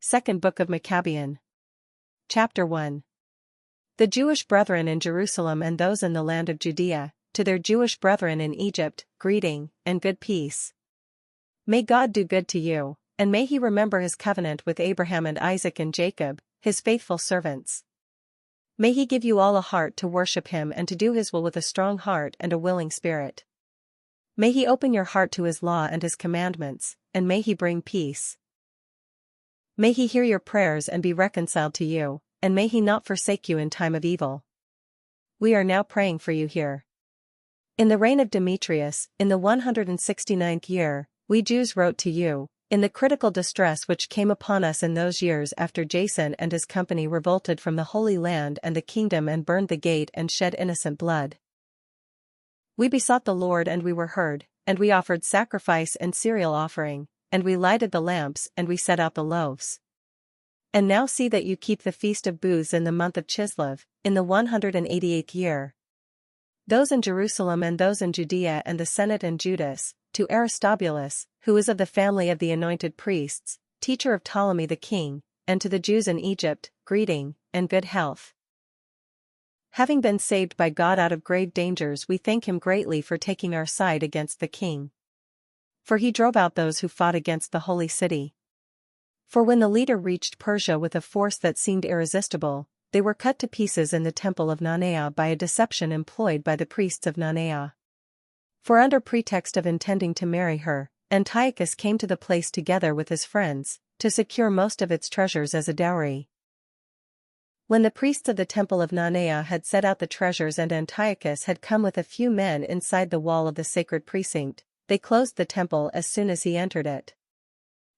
Second Book of Meqabyan. Chapter 1. The Jewish brethren in Jerusalem and those in the land of Judea, to their Jewish brethren in Egypt, greeting, and good peace. May God do good to you, and may he remember his covenant with Abraham and Isaac and Jacob, his faithful servants. May he give you all a heart to worship him and to do his will with a strong heart and a willing spirit. May he open your heart to his law and his commandments, and may he bring peace. May he hear your prayers and be reconciled to you, and may he not forsake you in time of evil. We are now praying for you here. In the reign of Demetrius, in the 169th year, we Jews wrote to you, in the critical distress which came upon us in those years after Jason and his company revolted from the Holy Land and the kingdom and burned the gate and shed innocent blood. We besought the Lord and we were heard, and we offered sacrifice and cereal offering, and we lighted the lamps and we set out the loaves. And now see that you keep the feast of booths in the month of Chislev, in the 188th year. Those in Jerusalem and those in Judea and the Senate and Judas, to Aristobulus, who is of the family of the anointed priests, teacher of Ptolemy the king, and to the Jews in Egypt, greeting, and good health. Having been saved by God out of grave dangers, we thank him greatly for taking our side against the king. For he drove out those who fought against the holy city. For when the leader reached Persia with a force that seemed irresistible, they were cut to pieces in the temple of Nanea by a deception employed by the priests of Nanea. For under pretext of intending to marry her, Antiochus came to the place together with his friends, to secure most of its treasures as a dowry. When the priests of the temple of Nanea had set out the treasures and Antiochus had come with a few men inside the wall of the sacred precinct, they closed the temple as soon as he entered it.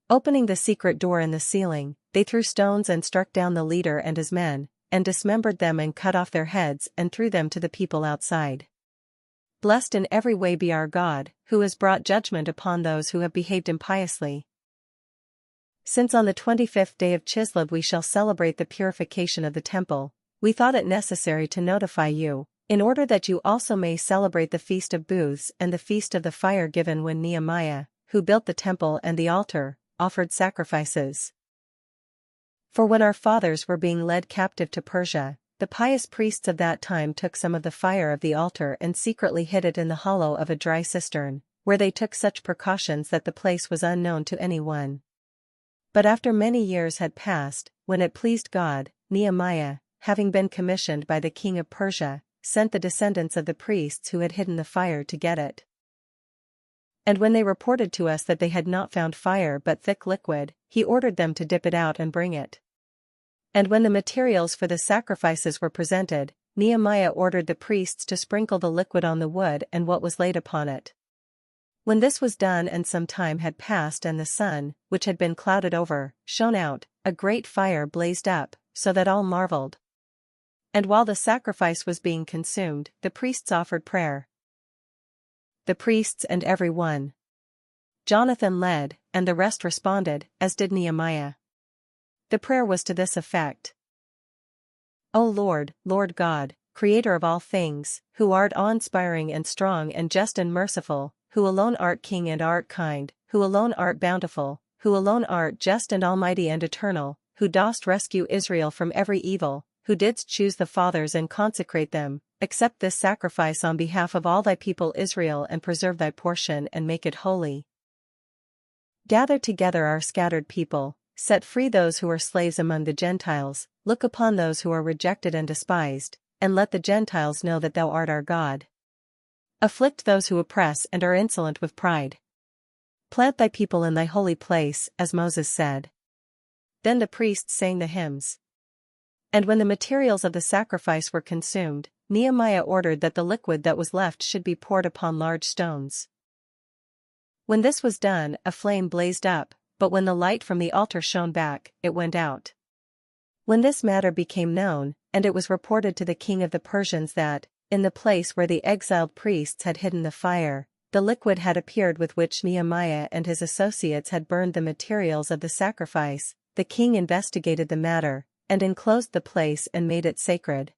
Opening the secret door in the ceiling, they threw stones and struck down the leader and his men, and dismembered them and cut off their heads and threw them to the people outside. Blessed in every way be our God, who has brought judgment upon those who have behaved impiously. Since on the 25th day of Chislev we shall celebrate the purification of the temple, we thought it necessary to notify you, in order that you also may celebrate the Feast of Booths and the Feast of the Fire given when Nehemiah, who built the temple and the altar, offered sacrifices. For when our fathers were being led captive to Persia, the pious priests of that time took some of the fire of the altar and secretly hid it in the hollow of a dry cistern, where they took such precautions that the place was unknown to anyone. But after many years had passed, when it pleased God, Nehemiah, having been commissioned by the king of Persia, sent the descendants of the priests who had hidden the fire to get it. And when they reported to us that they had not found fire but thick liquid, he ordered them to dip it out and bring it. And when the materials for the sacrifices were presented, Nehemiah ordered the priests to sprinkle the liquid on the wood and what was laid upon it. When this was done and some time had passed and the sun, which had been clouded over, shone out, a great fire blazed up, so that all marveled. And while the sacrifice was being consumed, the priests offered prayer. The priests and every one. Jonathan led, and the rest responded, as did Nehemiah. The prayer was to this effect. O Lord, Lord God, Creator of all things, who art awe-inspiring and strong and just and merciful, who alone art King and art kind, who alone art bountiful, who alone art just and almighty and eternal, who dost rescue Israel from every evil, who didst choose the fathers and consecrate them, accept this sacrifice on behalf of all thy people Israel and preserve thy portion and make it holy. Gather together our scattered people, set free those who are slaves among the Gentiles, look upon those who are rejected and despised, and let the Gentiles know that thou art our God. Afflict those who oppress and are insolent with pride. Plant thy people in thy holy place, as Moses said. Then the priests sang the hymns. And when the materials of the sacrifice were consumed, Nehemiah ordered that the liquid that was left should be poured upon large stones. When this was done, a flame blazed up, but when the light from the altar shone back, it went out. When this matter became known, and it was reported to the king of the Persians that, in the place where the exiled priests had hidden the fire, the liquid had appeared with which Nehemiah and his associates had burned the materials of the sacrifice, the king investigated the matter, and enclosed the place and made it sacred.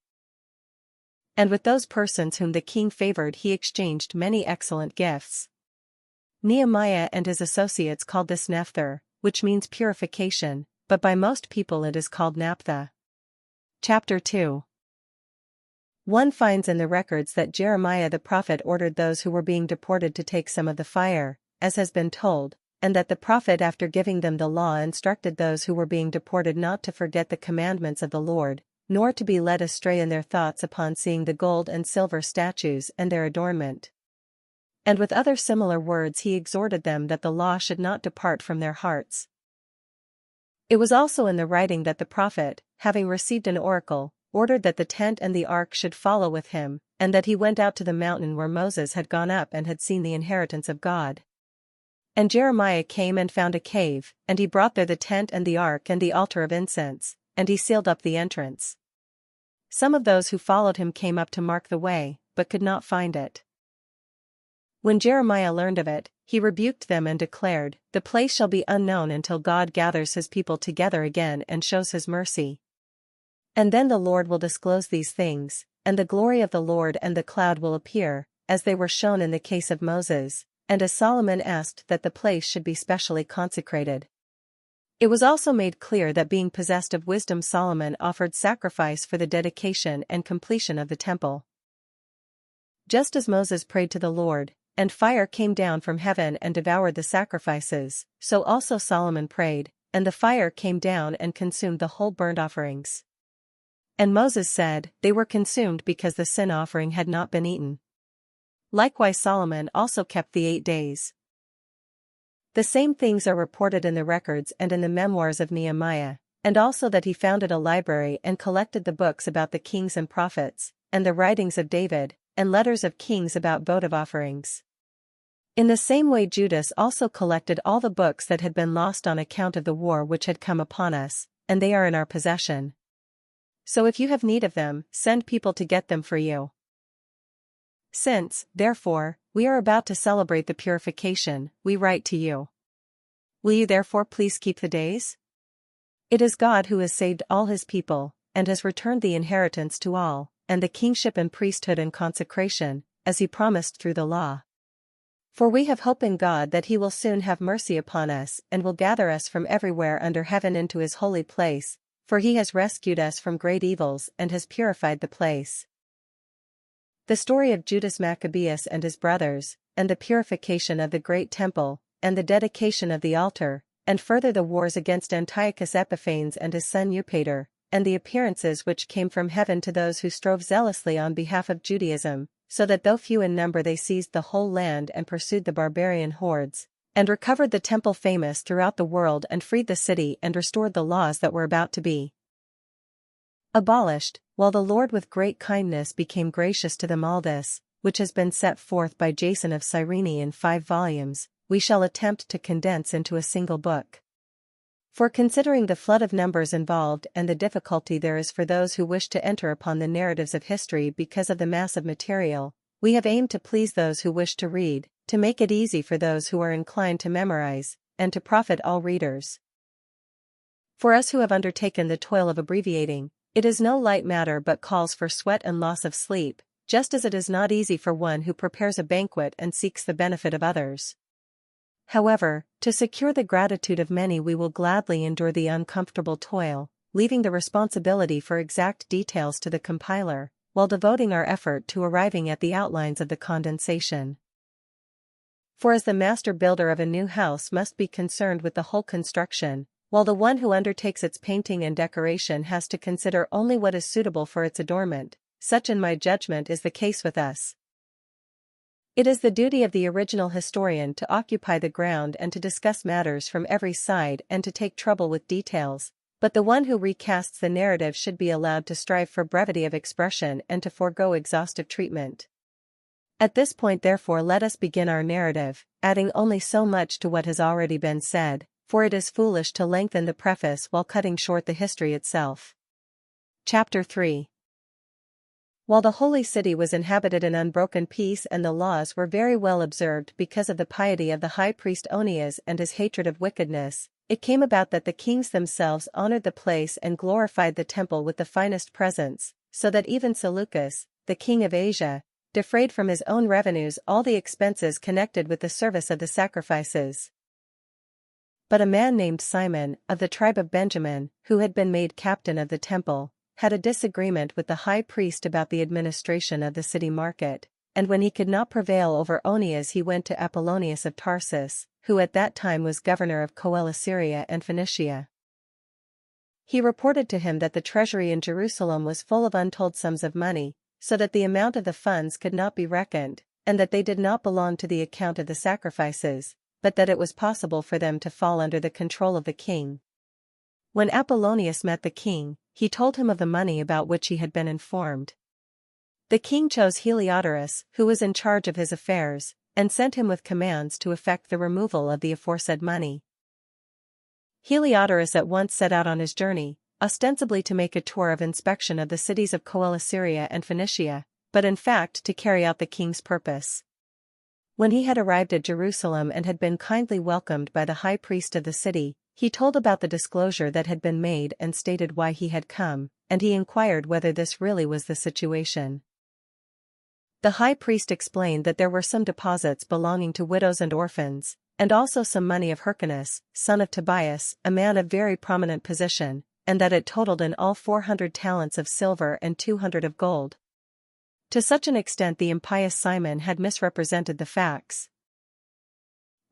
And with those persons whom the king favored he exchanged many excellent gifts. Nehemiah and his associates called this Nephthar, which means purification, but by most people it is called naphtha. Chapter 2. One finds in the records that Jeremiah the prophet ordered those who were being deported to take some of the fire, as has been told, and that the prophet after giving them the law instructed those who were being deported not to forget the commandments of the Lord, nor to be led astray in their thoughts upon seeing the gold and silver statues and their adornment. And with other similar words he exhorted them that the law should not depart from their hearts. It was also in the writing that the prophet, having received an oracle, ordered that the tent and the ark should follow with him, and that he went out to the mountain where Moses had gone up and had seen the inheritance of God. And Jeremiah came and found a cave, and he brought there the tent and the ark and the altar of incense, and he sealed up the entrance. Some of those who followed him came up to mark the way, but could not find it. When Jeremiah learned of it, he rebuked them and declared, "The place shall be unknown until God gathers his people together again and shows his mercy. And then the Lord will disclose these things, and the glory of the Lord and the cloud will appear, as they were shown in the case of Moses, and as Solomon asked that the place should be specially consecrated." It was also made clear that being possessed of wisdom Solomon offered sacrifice for the dedication and completion of the temple. Just as Moses prayed to the Lord, and fire came down from heaven and devoured the sacrifices, so also Solomon prayed, and the fire came down and consumed the whole burnt offerings. And Moses said, "They were consumed because the sin offering had not been eaten." Likewise Solomon also kept the 8 days. The same things are reported in the records and in the memoirs of Nehemiah, and also that he founded a library and collected the books about the kings and prophets, and the writings of David, and letters of kings about votive offerings. In the same way Judas also collected all the books that had been lost on account of the war which had come upon us, and they are in our possession. So if you have need of them, send people to get them for you. Since, therefore, we are about to celebrate the purification, we write to you. Will you therefore please keep the days? It is God who has saved all his people, and has returned the inheritance to all, and the kingship and priesthood and consecration, as he promised through the law. For we have hope in God that he will soon have mercy upon us and will gather us from everywhere under heaven into his holy place, for he has rescued us from great evils and has purified the place. The story of Judas Maccabeus and his brothers, and the purification of the great temple, and the dedication of the altar, and further the wars against Antiochus Epiphanes and his son Eupator, and the appearances which came from heaven to those who strove zealously on behalf of Judaism, so that though few in number they seized the whole land and pursued the barbarian hordes, and recovered the temple famous throughout the world and freed the city and restored the laws that were about to be abolished, while the Lord with great kindness became gracious to them. All this, which has been set forth by Jason of Cyrene in 5 volumes, we shall attempt to condense into a single book. For considering the flood of numbers involved and the difficulty there is for those who wish to enter upon the narratives of history because of the mass of material, we have aimed to please those who wish to read, to make it easy for those who are inclined to memorize, and to profit all readers. For us who have undertaken the toil of abbreviating, it is no light matter but calls for sweat and loss of sleep, just as it is not easy for one who prepares a banquet and seeks the benefit of others. However, to secure the gratitude of many we will gladly endure the uncomfortable toil, leaving the responsibility for exact details to the compiler, while devoting our effort to arriving at the outlines of the condensation. For as the master builder of a new house must be concerned with the whole construction, while the one who undertakes its painting and decoration has to consider only what is suitable for its adornment, such in my judgment is the case with us. It is the duty of the original historian to occupy the ground and to discuss matters from every side and to take trouble with details, but the one who recasts the narrative should be allowed to strive for brevity of expression and to forego exhaustive treatment. At this point therefore let us begin our narrative, adding only so much to what has already been said, for it is foolish to lengthen the preface while cutting short the history itself. Chapter 3. While the holy city was inhabited in unbroken peace and the laws were very well observed because of the piety of the high priest Onias and his hatred of wickedness, it came about that the kings themselves honored the place and glorified the temple with the finest presents, so that even Seleucus, the king of Asia, defrayed from his own revenues all the expenses connected with the service of the sacrifices. But a man named Simon, of the tribe of Benjamin, who had been made captain of the temple, had a disagreement with the high priest about the administration of the city market, and when he could not prevail over Onias he went to Apollonius of Tarsus, who at that time was governor of Coele-Syria and Phoenicia. He reported to him that the treasury in Jerusalem was full of untold sums of money, so that the amount of the funds could not be reckoned, and that they did not belong to the account of the sacrifices, but that it was possible for them to fall under the control of the king. When Apollonius met the king, he told him of the money about which he had been informed. The king chose Heliodorus, who was in charge of his affairs, and sent him with commands to effect the removal of the aforesaid money. Heliodorus at once set out on his journey, ostensibly to make a tour of inspection of the cities of Coele-Syria and Phoenicia, but in fact to carry out the king's purpose. When he had arrived at Jerusalem and had been kindly welcomed by the high priest of the city, he told about the disclosure that had been made and stated why he had come, and he inquired whether this really was the situation. The high priest explained that there were some deposits belonging to widows and orphans, and also some money of Hyrcanus, son of Tobias, a man of very prominent position, and that it totaled in all 400 talents of silver and 200 of gold. To such an extent the impious Simon had misrepresented the facts.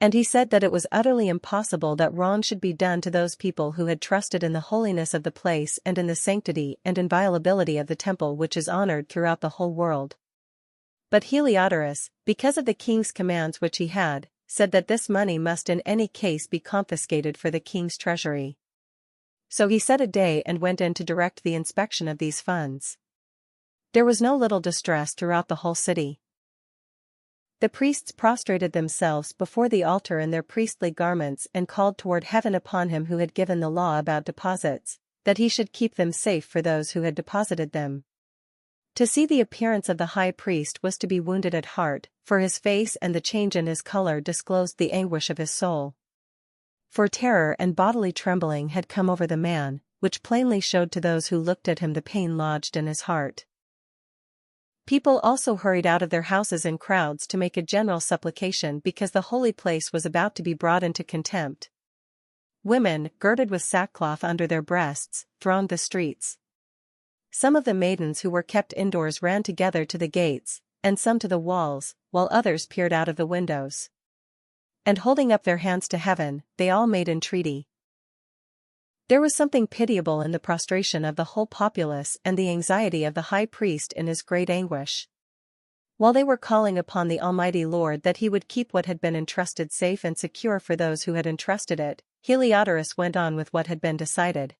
And he said that it was utterly impossible that wrong should be done to those people who had trusted in the holiness of the place and in the sanctity and inviolability of the temple which is honored throughout the whole world. But Heliodorus, because of the king's commands which he had, said that this money must in any case be confiscated for the king's treasury. So he set a day and went in to direct the inspection of these funds. There was no little distress throughout the whole city. The priests prostrated themselves before the altar in their priestly garments and called toward heaven upon him who had given the law about deposits, that he should keep them safe for those who had deposited them. To see the appearance of the high priest was to be wounded at heart, for his face and the change in his color disclosed the anguish of his soul. For terror and bodily trembling had come over the man, which plainly showed to those who looked at him the pain lodged in his heart. People also hurried out of their houses in crowds to make a general supplication because the holy place was about to be brought into contempt. Women, girded with sackcloth under their breasts, thronged the streets. Some of the maidens who were kept indoors ran together to the gates, and some to the walls, while others peered out of the windows. And holding up their hands to heaven, they all made entreaty. There was something pitiable in the prostration of the whole populace and the anxiety of the high priest in his great anguish. While they were calling upon the Almighty Lord that he would keep what had been entrusted safe and secure for those who had entrusted it, Heliodorus went on with what had been decided.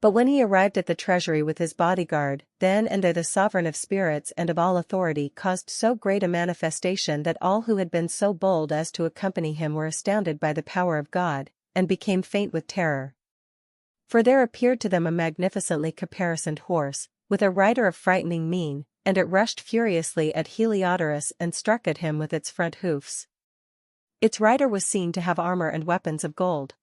But when he arrived at the treasury with his bodyguard, then and there the sovereign of spirits and of all authority caused so great a manifestation that all who had been so bold as to accompany him were astounded by the power of God, and became faint with terror. For there appeared to them a magnificently caparisoned horse, with a rider of frightening mien, and it rushed furiously at Heliodorus and struck at him with its front hoofs. Its rider was seen to have armor and weapons of gold.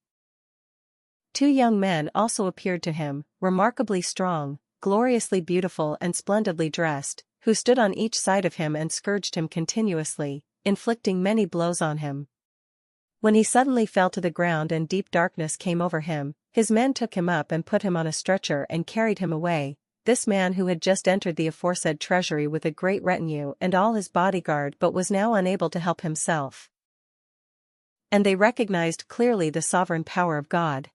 2 young men also appeared to him, remarkably strong, gloriously beautiful and splendidly dressed, who stood on each side of him and scourged him continuously, inflicting many blows on him. When he suddenly fell to the ground and deep darkness came over him, his men took him up and put him on a stretcher and carried him away, this man who had just entered the aforesaid treasury with a great retinue and all his bodyguard but was now unable to help himself. And they recognized clearly the sovereign power of God.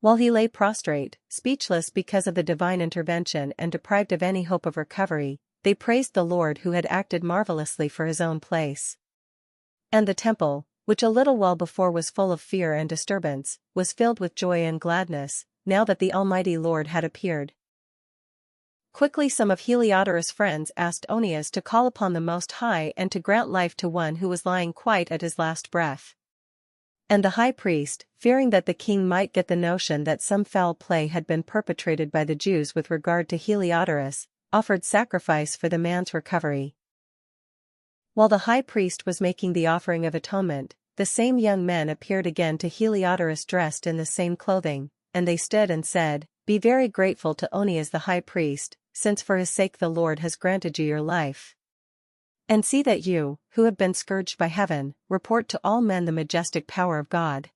While he lay prostrate, speechless because of the divine intervention and deprived of any hope of recovery, they praised the Lord who had acted marvelously for his own place. And the temple, which a little while before was full of fear and disturbance, was filled with joy and gladness, now that the Almighty Lord had appeared. Quickly some of Heliodorus' friends asked Onias to call upon the Most High and to grant life to one who was lying quite at his last breath. And the high priest, fearing that the king might get the notion that some foul play had been perpetrated by the Jews with regard to Heliodorus, offered sacrifice for the man's recovery. While the high priest was making the offering of atonement, the same young men appeared again to Heliodorus dressed in the same clothing, and they stood and said, "Be very grateful to Onias the high priest, since for his sake the Lord has granted you your life." And see that you, who have been scourged by heaven, report to all men the majestic power of God."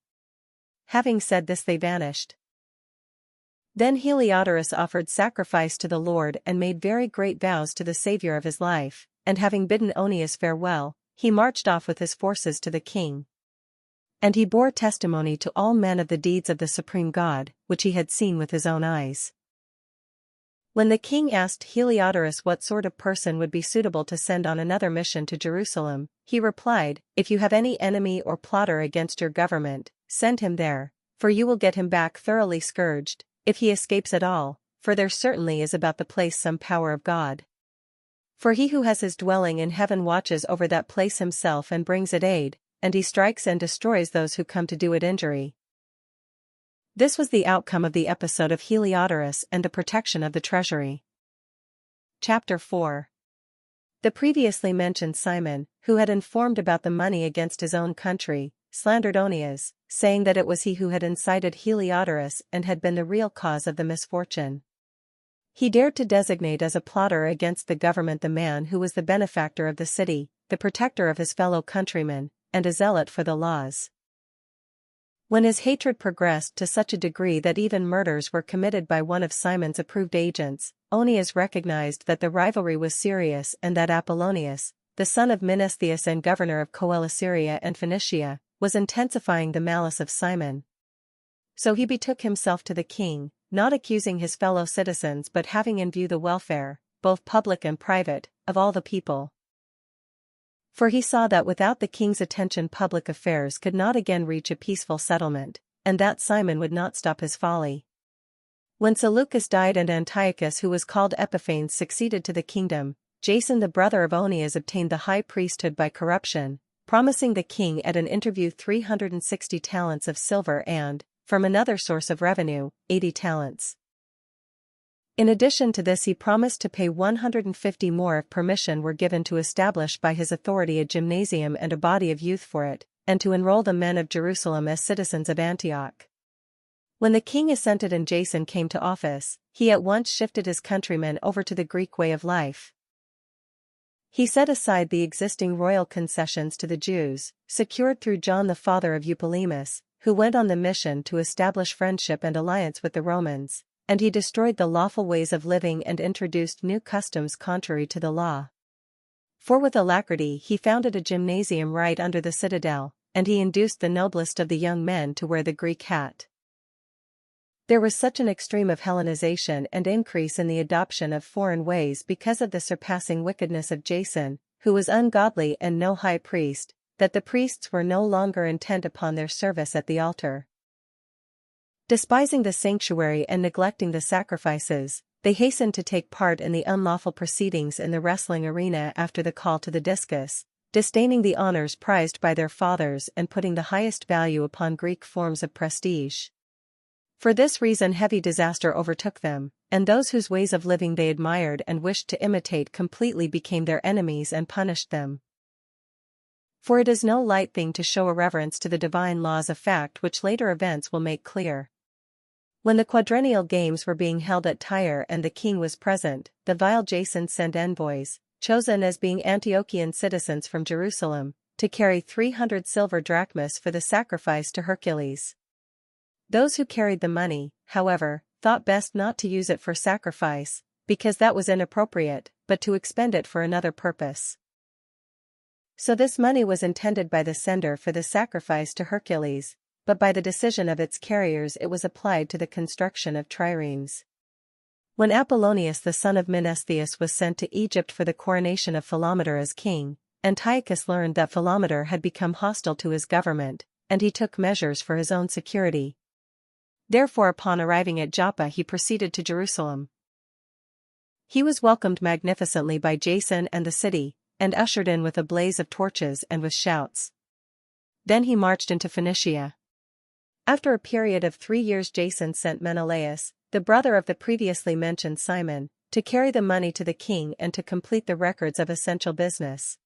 Having said this they vanished. Then Heliodorus offered sacrifice to the Lord and made very great vows to the Saviour of his life, and having bidden Onias farewell, he marched off with his forces to the king. And he bore testimony to all men of the deeds of the supreme God, which he had seen with his own eyes. When the king asked Heliodorus what sort of person would be suitable to send on another mission to Jerusalem, he replied, "If you have any enemy or plotter against your government, send him there, for you will get him back thoroughly scourged, if he escapes at all, for there certainly is about the place some power of God. For he who has his dwelling in heaven watches over that place himself and brings it aid, and he strikes and destroys those who come to do it injury." This was the outcome of the episode of Heliodorus and the protection of the treasury. Chapter 4. The previously mentioned Simon, who had informed about the money against his own country, slandered Onias, saying that it was he who had incited Heliodorus and had been the real cause of the misfortune. He dared to designate as a plotter against the government the man who was the benefactor of the city, the protector of his fellow countrymen, and a zealot for the laws. When his hatred progressed to such a degree that even murders were committed by one of Simon's approved agents, Onias recognized that the rivalry was serious and that Apollonius, the son of Menestheus and governor of Coele-Syria and Phoenicia, was intensifying the malice of Simon. So he betook himself to the king, not accusing his fellow citizens but having in view the welfare, both public and private, of all the people. For he saw that without the king's attention public affairs could not again reach a peaceful settlement, and that Simon would not stop his folly. When Seleucus died and Antiochus, who was called Epiphanes, succeeded to the kingdom, Jason the brother of Onias obtained the high priesthood by corruption, promising the king at an interview 360 talents of silver and, from another source of revenue, 80 talents. In addition to this he promised to pay 150 more if permission were given to establish by his authority a gymnasium and a body of youth for it, and to enroll the men of Jerusalem as citizens of Antioch. When the king assented and Jason came to office, he at once shifted his countrymen over to the Greek way of life. He set aside the existing royal concessions to the Jews, secured through John the father of Eupolemus, who went on the mission to establish friendship and alliance with the Romans, and he destroyed the lawful ways of living and introduced new customs contrary to the law. For with alacrity he founded a gymnasium right under the citadel, and he induced the noblest of the young men to wear the Greek hat. There was such an extreme of Hellenization and increase in the adoption of foreign ways because of the surpassing wickedness of Jason, who was ungodly and no high priest, that the priests were no longer intent upon their service at the altar. Despising the sanctuary and neglecting the sacrifices, they hastened to take part in the unlawful proceedings in the wrestling arena after the call to the discus, disdaining the honors prized by their fathers and putting the highest value upon Greek forms of prestige. For this reason heavy disaster overtook them, and those whose ways of living they admired and wished to imitate completely became their enemies and punished them. For it is no light thing to show a reverence to the divine laws, a fact which later events will make clear. When the quadrennial games were being held at Tyre and the king was present, the vile Jason sent envoys, chosen as being Antiochian citizens from Jerusalem, to carry 300 silver drachmas for the sacrifice to Hercules. Those who carried the money, however, thought best not to use it for sacrifice, because that was inappropriate, but to expend it for another purpose. So this money was intended by the sender for the sacrifice to Hercules, but by the decision of its carriers it was applied to the construction of triremes. When Apollonius the son of Menestheus was sent to Egypt for the coronation of Philometor as king, Antiochus learned that Philometor had become hostile to his government, and he took measures for his own security. Therefore upon arriving at Joppa he proceeded to Jerusalem. He was welcomed magnificently by Jason and the city, and ushered in with a blaze of torches and with shouts. Then he marched into Phoenicia. After a period of 3 years Jason sent Menelaus, the brother of the previously mentioned Simon, to carry the money to the king and to complete the records of essential business.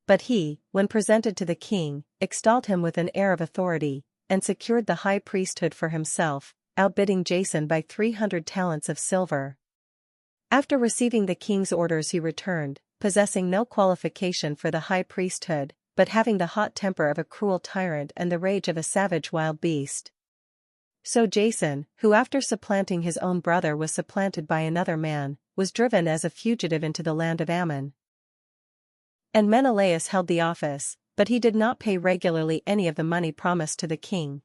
But he, when presented to the king, extolled him with an air of authority, and secured the high priesthood for himself, outbidding Jason by 300 talents of silver. After receiving the king's orders he returned, possessing no qualification for the high priesthood, but having the hot temper of a cruel tyrant and the rage of a savage wild beast. So Jason, who after supplanting his own brother was supplanted by another man, was driven as a fugitive into the land of Ammon. And Menelaus held the office, but he did not pay regularly any of the money promised to the king.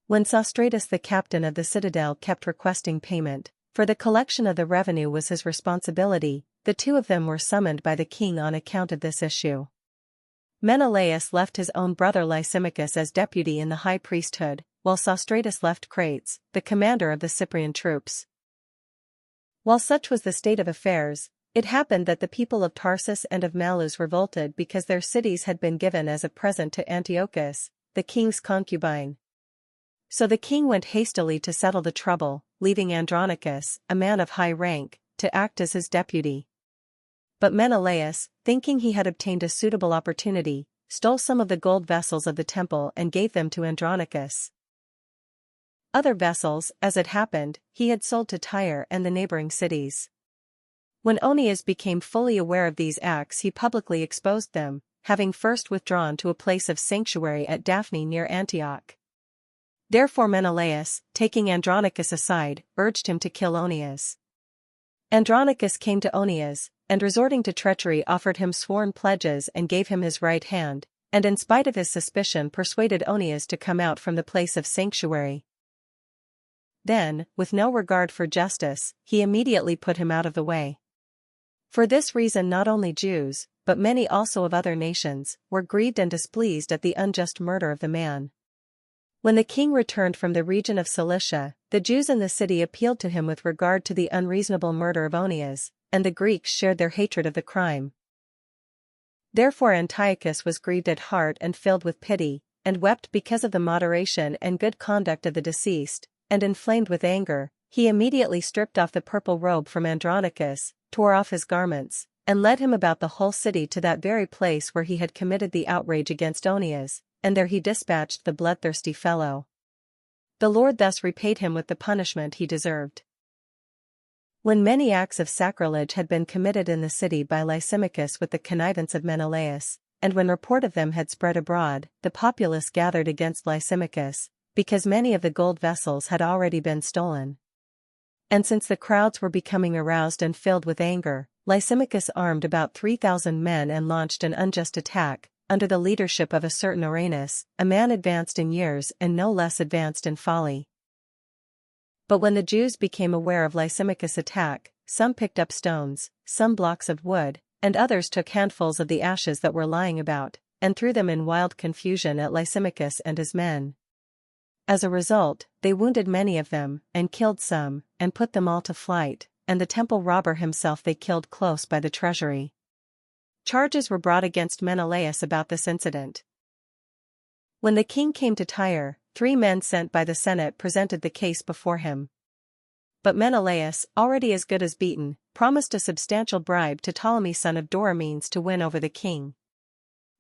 When Sostratus the captain of the citadel kept requesting payment, for the collection of the revenue was his responsibility, the two of them were summoned by the king on account of this issue. Menelaus left his own brother Lysimachus as deputy in the high priesthood, while Sostratus left Crates, the commander of the Cyprian troops. While such was the state of affairs, it happened that the people of Tarsus and of Malus revolted because their cities had been given as a present to Antiochus, the king's concubine. So the king went hastily to settle the trouble, leaving Andronicus, a man of high rank, to act as his deputy. But Menelaus, thinking he had obtained a suitable opportunity, stole some of the gold vessels of the temple and gave them to Andronicus. Other vessels, as it happened, he had sold to Tyre and the neighboring cities. When Onias became fully aware of these acts, he publicly exposed them, having first withdrawn to a place of sanctuary at Daphne near Antioch. Therefore Menelaus, taking Andronicus aside, urged him to kill Onias. Andronicus came to Onias, and resorting to treachery offered him sworn pledges and gave him his right hand, and in spite of his suspicion persuaded Onias to come out from the place of sanctuary. Then, with no regard for justice, he immediately put him out of the way. For this reason not only Jews, but many also of other nations, were grieved and displeased at the unjust murder of the man. When the king returned from the region of Cilicia, the Jews in the city appealed to him with regard to the unreasonable murder of Onias, and the Greeks shared their hatred of the crime. Therefore Antiochus was grieved at heart and filled with pity, and wept because of the moderation and good conduct of the deceased, and inflamed with anger, he immediately stripped off the purple robe from Andronicus, tore off his garments, and led him about the whole city to that very place where he had committed the outrage against Onias, and there he dispatched the bloodthirsty fellow. The Lord thus repaid him with the punishment he deserved. When many acts of sacrilege had been committed in the city by Lysimachus with the connivance of Menelaus, and when report of them had spread abroad, the populace gathered against Lysimachus, because many of the gold vessels had already been stolen. And since the crowds were becoming aroused and filled with anger, Lysimachus armed about 3,000 men and launched an unjust attack, under the leadership of a certain Oranus, a man advanced in years and no less advanced in folly. But when the Jews became aware of Lysimachus' attack, some picked up stones, some blocks of wood, and others took handfuls of the ashes that were lying about, and threw them in wild confusion at Lysimachus and his men. As a result, they wounded many of them, and killed some, and put them all to flight, and the temple robber himself they killed close by the treasury. Charges were brought against Menelaus about this incident. When the king came to Tyre, 3 men sent by the Senate presented the case before him. But Menelaus, already as good as beaten, promised a substantial bribe to Ptolemy son of Dorymenes to win over the king.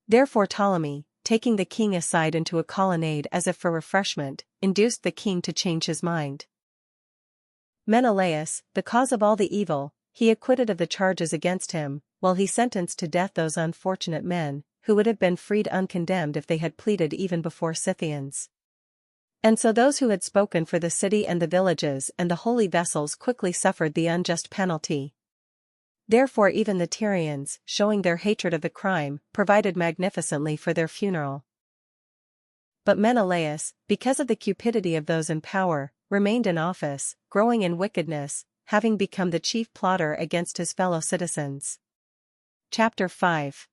Therefore Ptolemy, taking the king aside into a colonnade as if for refreshment, induced the king to change his mind. Menelaus, the cause of all the evil, he acquitted of the charges against him, while he sentenced to death those unfortunate men, who would have been freed uncondemned if they had pleaded even before Scythians. And so those who had spoken for the city and the villages and the holy vessels quickly suffered the unjust penalty. Therefore even the Tyrians, showing their hatred of the crime, provided magnificently for their funeral. But Menelaus, because of the cupidity of those in power, remained in office, growing in wickedness, having become the chief plotter against his fellow citizens. Chapter 5.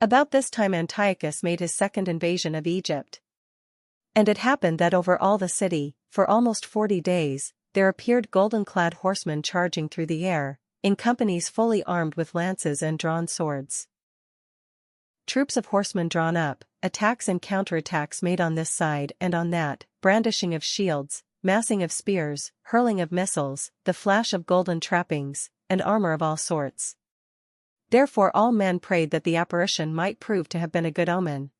About this time Antiochus made his second invasion of Egypt. And it happened that over all the city, for almost 40 days, there appeared golden-clad horsemen charging through the air, in companies fully armed with lances and drawn swords. Troops of horsemen drawn up, attacks and counterattacks made on this side and on that, brandishing of shields, massing of spears, hurling of missiles, the flash of golden trappings, and armor of all sorts. Therefore all men prayed that the apparition might prove to have been a good omen.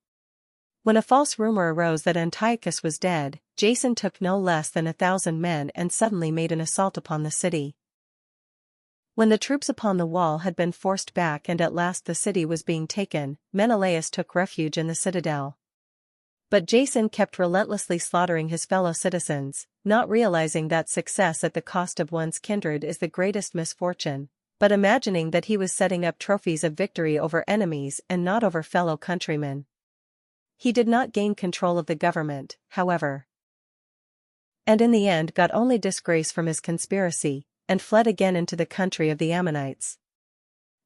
When a false rumor arose that Antiochus was dead, Jason took no less than 1,000 men and suddenly made an assault upon the city. When the troops upon the wall had been forced back and at last the city was being taken, Menelaus took refuge in the citadel. But Jason kept relentlessly slaughtering his fellow citizens, not realizing that success at the cost of one's kindred is the greatest misfortune, but imagining that he was setting up trophies of victory over enemies and not over fellow countrymen. He did not gain control of the government, however, and in the end got only disgrace from his conspiracy, and fled again into the country of the Ammonites.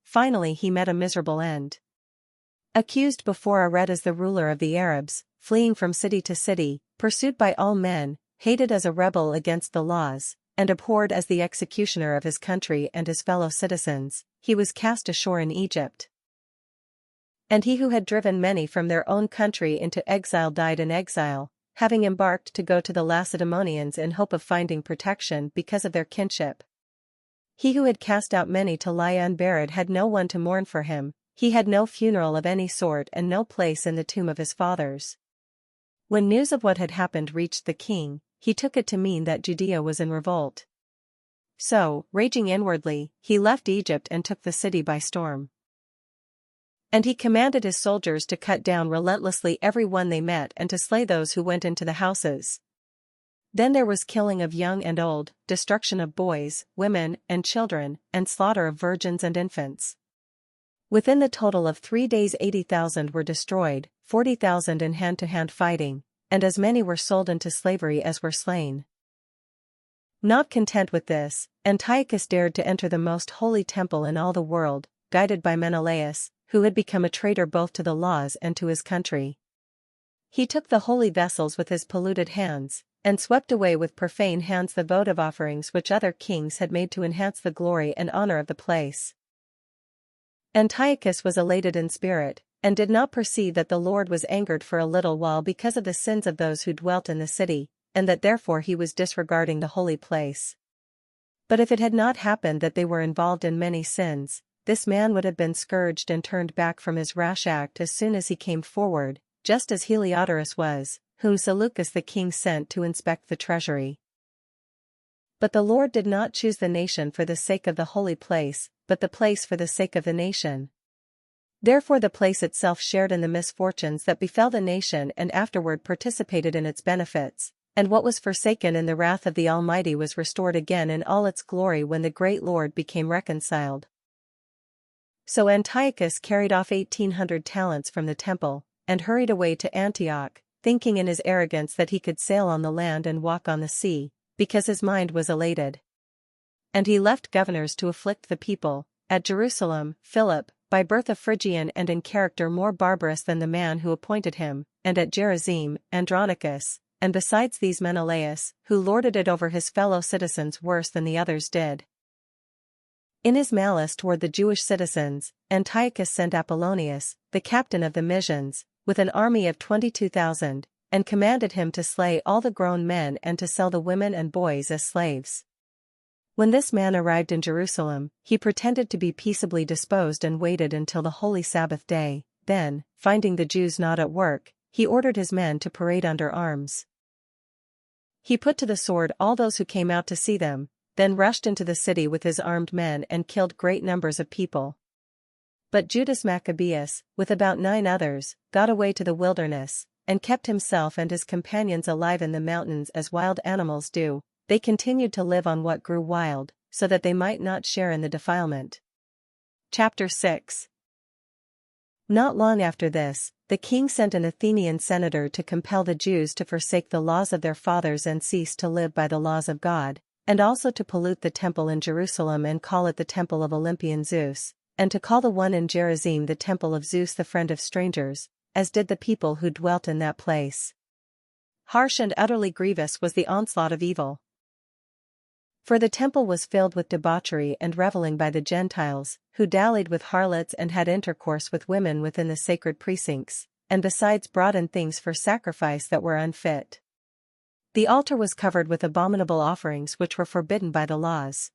Finally he met a miserable end. Accused before Ared as the ruler of the Arabs, fleeing from city to city, pursued by all men, hated as a rebel against the laws, and abhorred as the executioner of his country and his fellow citizens, he was cast ashore in Egypt. And he who had driven many from their own country into exile died in exile, having embarked to go to the Lacedaemonians in hope of finding protection because of their kinship. He who had cast out many to lie unburied had no one to mourn for him, he had no funeral of any sort and no place in the tomb of his fathers. When news of what had happened reached the king, he took it to mean that Judea was in revolt. So, raging inwardly, he left Egypt and took the city by storm. And he commanded his soldiers to cut down relentlessly every one they met and to slay those who went into the houses. Then there was killing of young and old, destruction of boys, women, and children, and slaughter of virgins and infants. Within the total of 3 days 80,000 were destroyed, 40,000 in hand-to-hand fighting, and as many were sold into slavery as were slain. Not content with this, Antiochus dared to enter the most holy temple in all the world, guided by Menelaus, who had become a traitor both to the laws and to his country. He took the holy vessels with his polluted hands, and swept away with profane hands the votive offerings which other kings had made to enhance the glory and honor of the place. Antiochus was elated in spirit, and did not perceive that the Lord was angered for a little while because of the sins of those who dwelt in the city, and that therefore he was disregarding the holy place. But if it had not happened that they were involved in many sins, this man would have been scourged and turned back from his rash act as soon as he came forward, just as Heliodorus was, whom Seleucus the king sent to inspect the treasury. But the Lord did not choose the nation for the sake of the holy place, but the place for the sake of the nation. Therefore the place itself shared in the misfortunes that befell the nation and afterward participated in its benefits, and what was forsaken in the wrath of the Almighty was restored again in all its glory when the great Lord became reconciled. So Antiochus carried off 1,800 talents from the temple, and hurried away to Antioch, thinking in his arrogance that he could sail on the land and walk on the sea, because his mind was elated. And he left governors to afflict the people, at Jerusalem, Philip, by birth a Phrygian and in character more barbarous than the man who appointed him, and at Gerizim, Andronicus, and besides these Menelaus, who lorded it over his fellow citizens worse than the others did. In his malice toward the Jewish citizens, Antiochus sent Apollonius, the captain of the Mysians, with an army of 22,000, and commanded him to slay all the grown men and to sell the women and boys as slaves. When this man arrived in Jerusalem, he pretended to be peaceably disposed and waited until the holy Sabbath day. Then, finding the Jews not at work, he ordered his men to parade under arms. He put to the sword all those who came out to see them, then rushed into the city with his armed men and killed great numbers of people. But Judas Maccabeus, with about 9 others, got away to the wilderness, and kept himself and his companions alive in the mountains as wild animals do. They continued to live on what grew wild, so that they might not share in the defilement. Chapter 6. Not long after this, the king sent an Athenian senator to compel the Jews to forsake the laws of their fathers and cease to live by the laws of God, and also to pollute the temple in Jerusalem and call it the temple of Olympian Zeus, and to call the one in Gerizim the temple of Zeus the friend of strangers, as did the people who dwelt in that place. Harsh and utterly grievous was the onslaught of evil. For the temple was filled with debauchery and reveling by the Gentiles, who dallied with harlots and had intercourse with women within the sacred precincts, and besides brought in things for sacrifice that were unfit. The altar was covered with abominable offerings which were forbidden by the laws.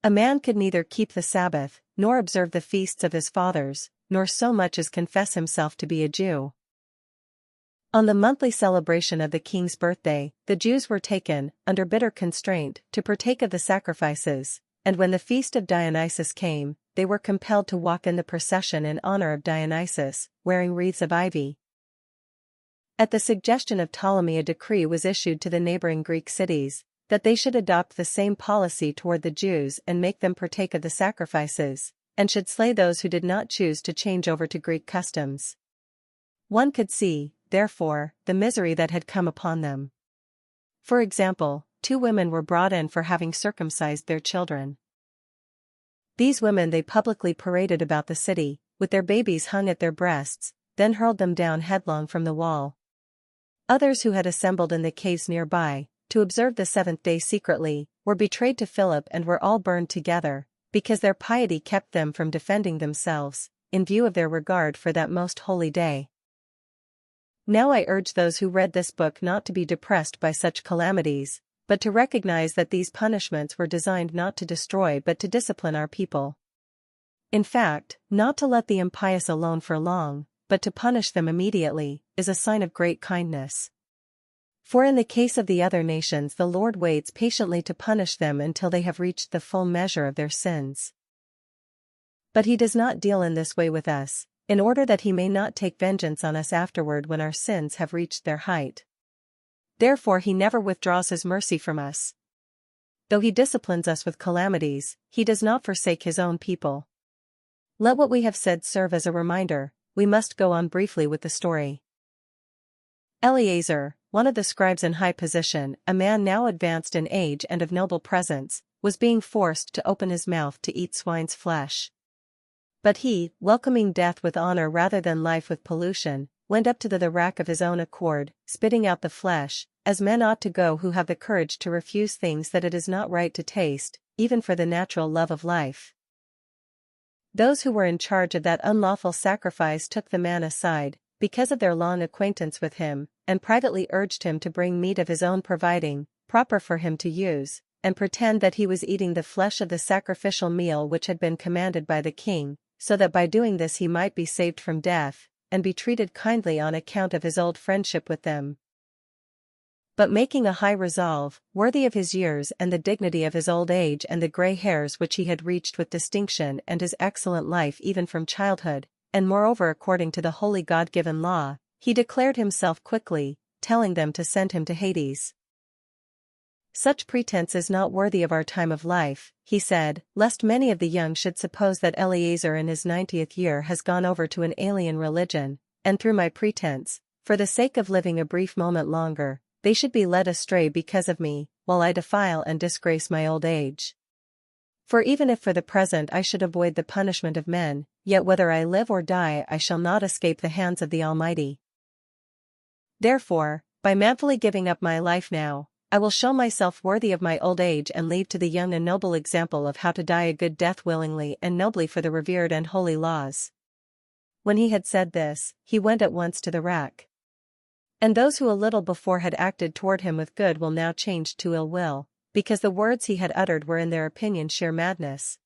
A man could neither keep the Sabbath, nor observe the feasts of his fathers, nor so much as confess himself to be a Jew. On the monthly celebration of the king's birthday, the Jews were taken, under bitter constraint, to partake of the sacrifices, and when the feast of Dionysus came, they were compelled to walk in the procession in honor of Dionysus, wearing wreaths of ivy. At the suggestion of Ptolemy, a decree was issued to the neighboring Greek cities, that they should adopt the same policy toward the Jews and make them partake of the sacrifices, and should slay those who did not choose to change over to Greek customs. One could see, therefore, the misery that had come upon them. For example, 2 women were brought in for having circumcised their children. These women they publicly paraded about the city, with their babies hung at their breasts, then hurled them down headlong from the wall. Others who had assembled in the caves nearby, to observe the 7th day secretly, were betrayed to Philip and were all burned together, because their piety kept them from defending themselves, in view of their regard for that most holy day. Now I urge those who read this book not to be depressed by such calamities, but to recognize that these punishments were designed not to destroy but to discipline our people. In fact, not to let the impious alone for long, but to punish them immediately, is a sign of great kindness. For in the case of the other nations the Lord waits patiently to punish them until they have reached the full measure of their sins. But he does not deal in this way with us, in order that he may not take vengeance on us afterward when our sins have reached their height. Therefore he never withdraws his mercy from us. Though he disciplines us with calamities, he does not forsake his own people. Let what we have said serve as a reminder. We must go on briefly with the story. Eleazar, one of the scribes in high position, a man now advanced in age and of noble presence, was being forced to open his mouth to eat swine's flesh. But he, welcoming death with honor rather than life with pollution, went up to the rack of his own accord, spitting out the flesh, as men ought to go who have the courage to refuse things that it is not right to taste, even for the natural love of life. Those who were in charge of that unlawful sacrifice took the man aside, because of their long acquaintance with him, and privately urged him to bring meat of his own providing, proper for him to use, and pretend that he was eating the flesh of the sacrificial meal which had been commanded by the king, so that by doing this he might be saved from death, and be treated kindly on account of his old friendship with them. But making a high resolve, worthy of his years and the dignity of his old age and the grey hairs which he had reached with distinction and his excellent life even from childhood, and moreover according to the holy God-given law, he declared himself quickly, telling them to send him to Hades. Such pretense is not worthy of our time of life, he said, lest many of the young should suppose that Eleazar in his 90th year has gone over to an alien religion, and through my pretense, for the sake of living a brief moment longer, they should be led astray because of me, while I defile and disgrace my old age. For even if for the present I should avoid the punishment of men, yet whether I live or die I shall not escape the hands of the Almighty. Therefore, by manfully giving up my life now, I will show myself worthy of my old age and leave to the young a noble example of how to die a good death willingly and nobly for the revered and holy laws. When he had said this, he went at once to the rack. And those who a little before had acted toward him with good will now change to ill will, because the words he had uttered were in their opinion sheer madness.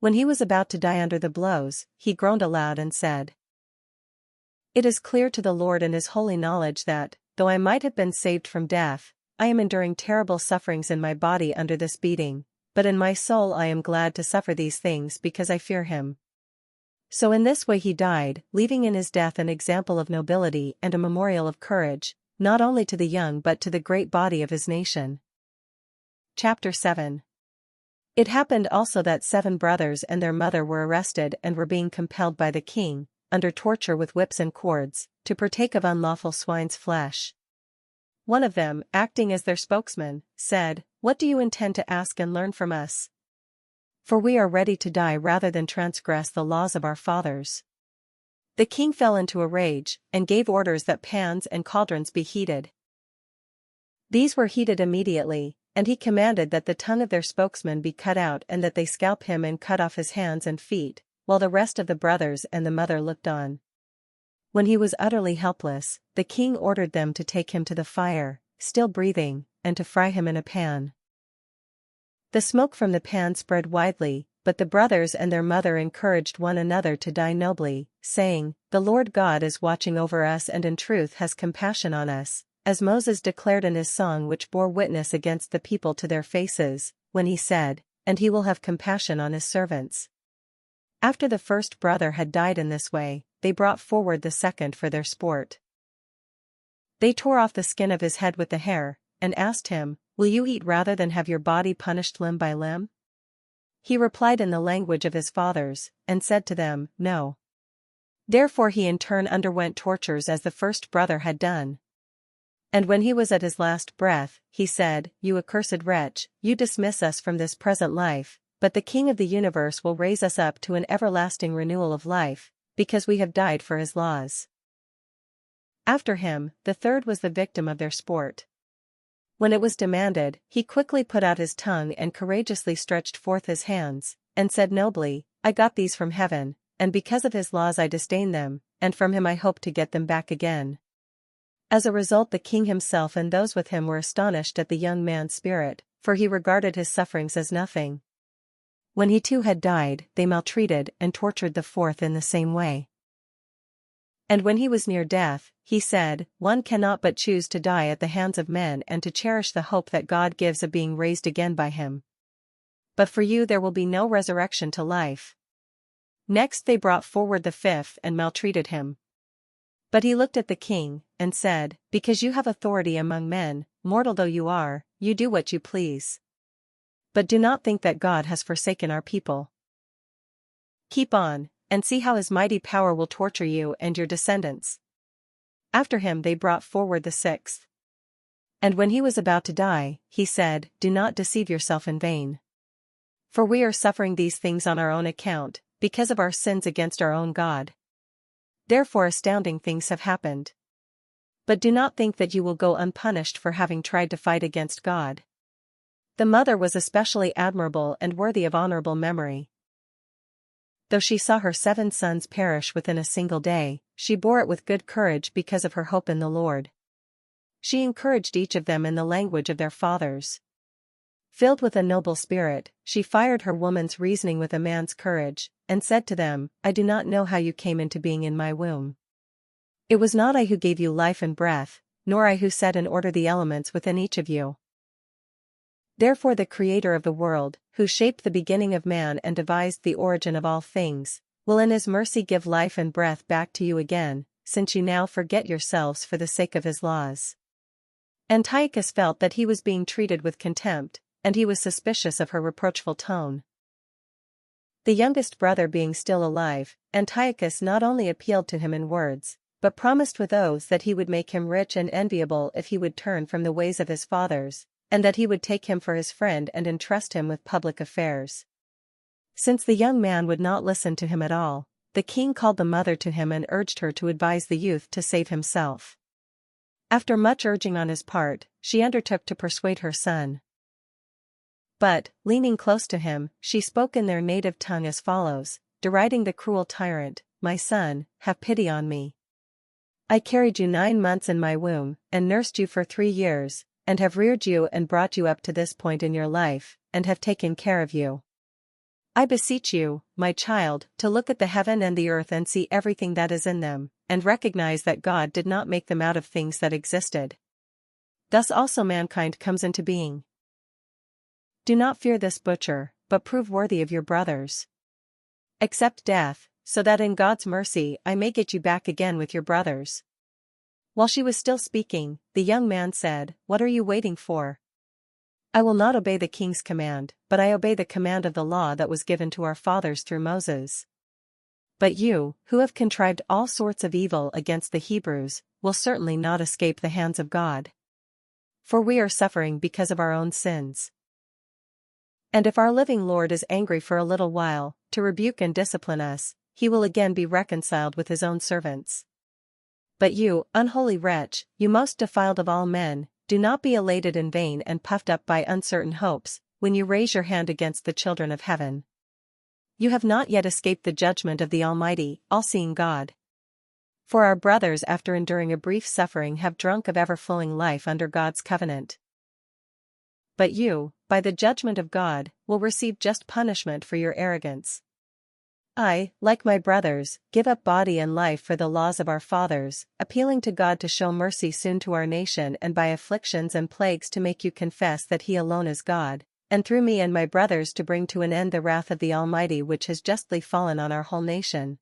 When he was about to die under the blows, he groaned aloud and said, "It is clear to the Lord in his holy knowledge that, though I might have been saved from death, I am enduring terrible sufferings in my body under this beating, but in my soul I am glad to suffer these things because I fear him." So in this way he died, leaving in his death an example of nobility and a memorial of courage, not only to the young but to the great body of his nation. Chapter 7. It happened also that 7 brothers and their mother were arrested and were being compelled by the king, under torture with whips and cords, to partake of unlawful swine's flesh. One of them, acting as their spokesman, said, "What do you intend to ask and learn from us? For we are ready to die rather than transgress the laws of our fathers." The king fell into a rage, and gave orders that pans and cauldrons be heated. These were heated immediately, and he commanded that the tongue of their spokesman be cut out and that they scalp him and cut off his hands and feet, while the rest of the brothers and the mother looked on. When he was utterly helpless, the king ordered them to take him to the fire, still breathing, and to fry him in a pan. The smoke from the pan spread widely, but the brothers and their mother encouraged one another to die nobly, saying, "The Lord God is watching over us and in truth has compassion on us," as Moses declared in his song which bore witness against the people to their faces, when he said, and he will have compassion on his servants. After the first brother had died in this way, they brought forward the second for their sport. They tore off the skin of his head with the hair, and asked him, "Will you eat rather than have your body punished limb by limb?" He replied in the language of his fathers, and said to them, "No." Therefore he in turn underwent tortures as the first brother had done. And when he was at his last breath, he said, "You accursed wretch, you dismiss us from this present life, but the King of the universe will raise us up to an everlasting renewal of life, because we have died for his laws." After him, the third was the victim of their sport. When it was demanded, he quickly put out his tongue and courageously stretched forth his hands, and said nobly, "I got these from heaven, and because of his laws I disdain them, and from him I hope to get them back again." As a result, the king himself and those with him were astonished at the young man's spirit, for he regarded his sufferings as nothing. When he too had died, they maltreated and tortured the fourth in the same way. And when he was near death, he said, "One cannot but choose to die at the hands of men and to cherish the hope that God gives of being raised again by him. But for you there will be no resurrection to life." Next they brought forward the fifth and maltreated him. But he looked at the king, and said, "Because you have authority among men, mortal though you are, you do what you please. But do not think that God has forsaken our people. Keep on, and see how his mighty power will torture you and your descendants." After him they brought forward the sixth. And when he was about to die, he said, "Do not deceive yourself in vain. For we are suffering these things on our own account, because of our sins against our own God. Therefore astounding things have happened. But do not think that you will go unpunished for having tried to fight against God." The mother was especially admirable and worthy of honorable memory. Though she saw her 7 sons perish within a single day, she bore it with good courage because of her hope in the Lord. She encouraged each of them in the language of their fathers. Filled with a noble spirit, she fired her woman's reasoning with a man's courage, and said to them, "I do not know how you came into being in my womb. It was not I who gave you life and breath, nor I who set in order the elements within each of you. Therefore the Creator of the world, who shaped the beginning of man and devised the origin of all things, will in his mercy give life and breath back to you again, since you now forget yourselves for the sake of his laws." Antiochus felt that he was being treated with contempt, and he was suspicious of her reproachful tone. The youngest brother being still alive, Antiochus not only appealed to him in words, but promised with oaths that he would make him rich and enviable if he would turn from the ways of his fathers, and that he would take him for his friend and entrust him with public affairs. Since the young man would not listen to him at all, the king called the mother to him and urged her to advise the youth to save himself. After much urging on his part, she undertook to persuade her son. But, leaning close to him, she spoke in their native tongue as follows, deriding the cruel tyrant, "My son, have pity on me. I carried you 9 months in my womb, and nursed you for 3 years, and have reared you and brought you up to this point in your life, and have taken care of you. I beseech you, my child, to look at the heaven and the earth and see everything that is in them, and recognize that God did not make them out of things that existed. Thus also mankind comes into being. Do not fear this butcher, but prove worthy of your brothers. Accept death, so that in God's mercy I may get you back again with your brothers." While she was still speaking, the young man said, "What are you waiting for? I will not obey the king's command, but I obey the command of the law that was given to our fathers through Moses. But you, who have contrived all sorts of evil against the Hebrews, will certainly not escape the hands of God. For we are suffering because of our own sins. And if our living Lord is angry for a little while, to rebuke and discipline us, he will again be reconciled with his own servants. But you, unholy wretch, you most defiled of all men, do not be elated in vain and puffed up by uncertain hopes, when you raise your hand against the children of heaven. You have not yet escaped the judgment of the Almighty, all-seeing God. For our brothers after enduring a brief suffering have drunk of ever-flowing life under God's covenant. But you, by the judgment of God, will receive just punishment for your arrogance. I, like my brothers, give up body and life for the laws of our fathers, appealing to God to show mercy soon to our nation and by afflictions and plagues to make you confess that He alone is God, and through me and my brothers to bring to an end the wrath of the Almighty which has justly fallen on our whole nation."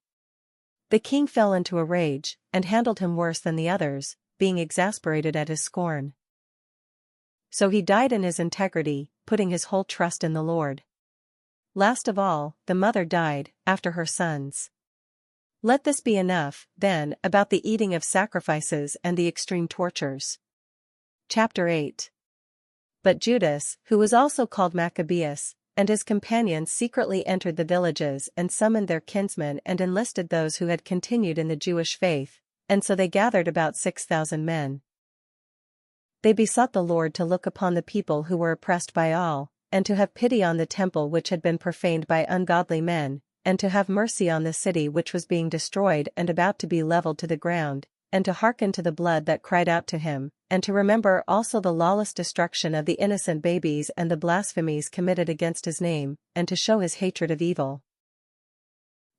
The king fell into a rage, and handled him worse than the others, being exasperated at his scorn. So he died in his integrity, putting his whole trust in the Lord. Last of all, the mother died, after her sons. Let this be enough, then, about the eating of sacrifices and the extreme tortures. Chapter 8. But Judas, who was also called Maccabeus, and his companions secretly entered the villages and summoned their kinsmen and enlisted those who had continued in the Jewish faith, and so they gathered about 6,000 men. They besought the Lord to look upon the people who were oppressed by all, and to have pity on the temple which had been profaned by ungodly men, and to have mercy on the city which was being destroyed and about to be leveled to the ground, and to hearken to the blood that cried out to him, and to remember also the lawless destruction of the innocent babies and the blasphemies committed against his name, and to show his hatred of evil.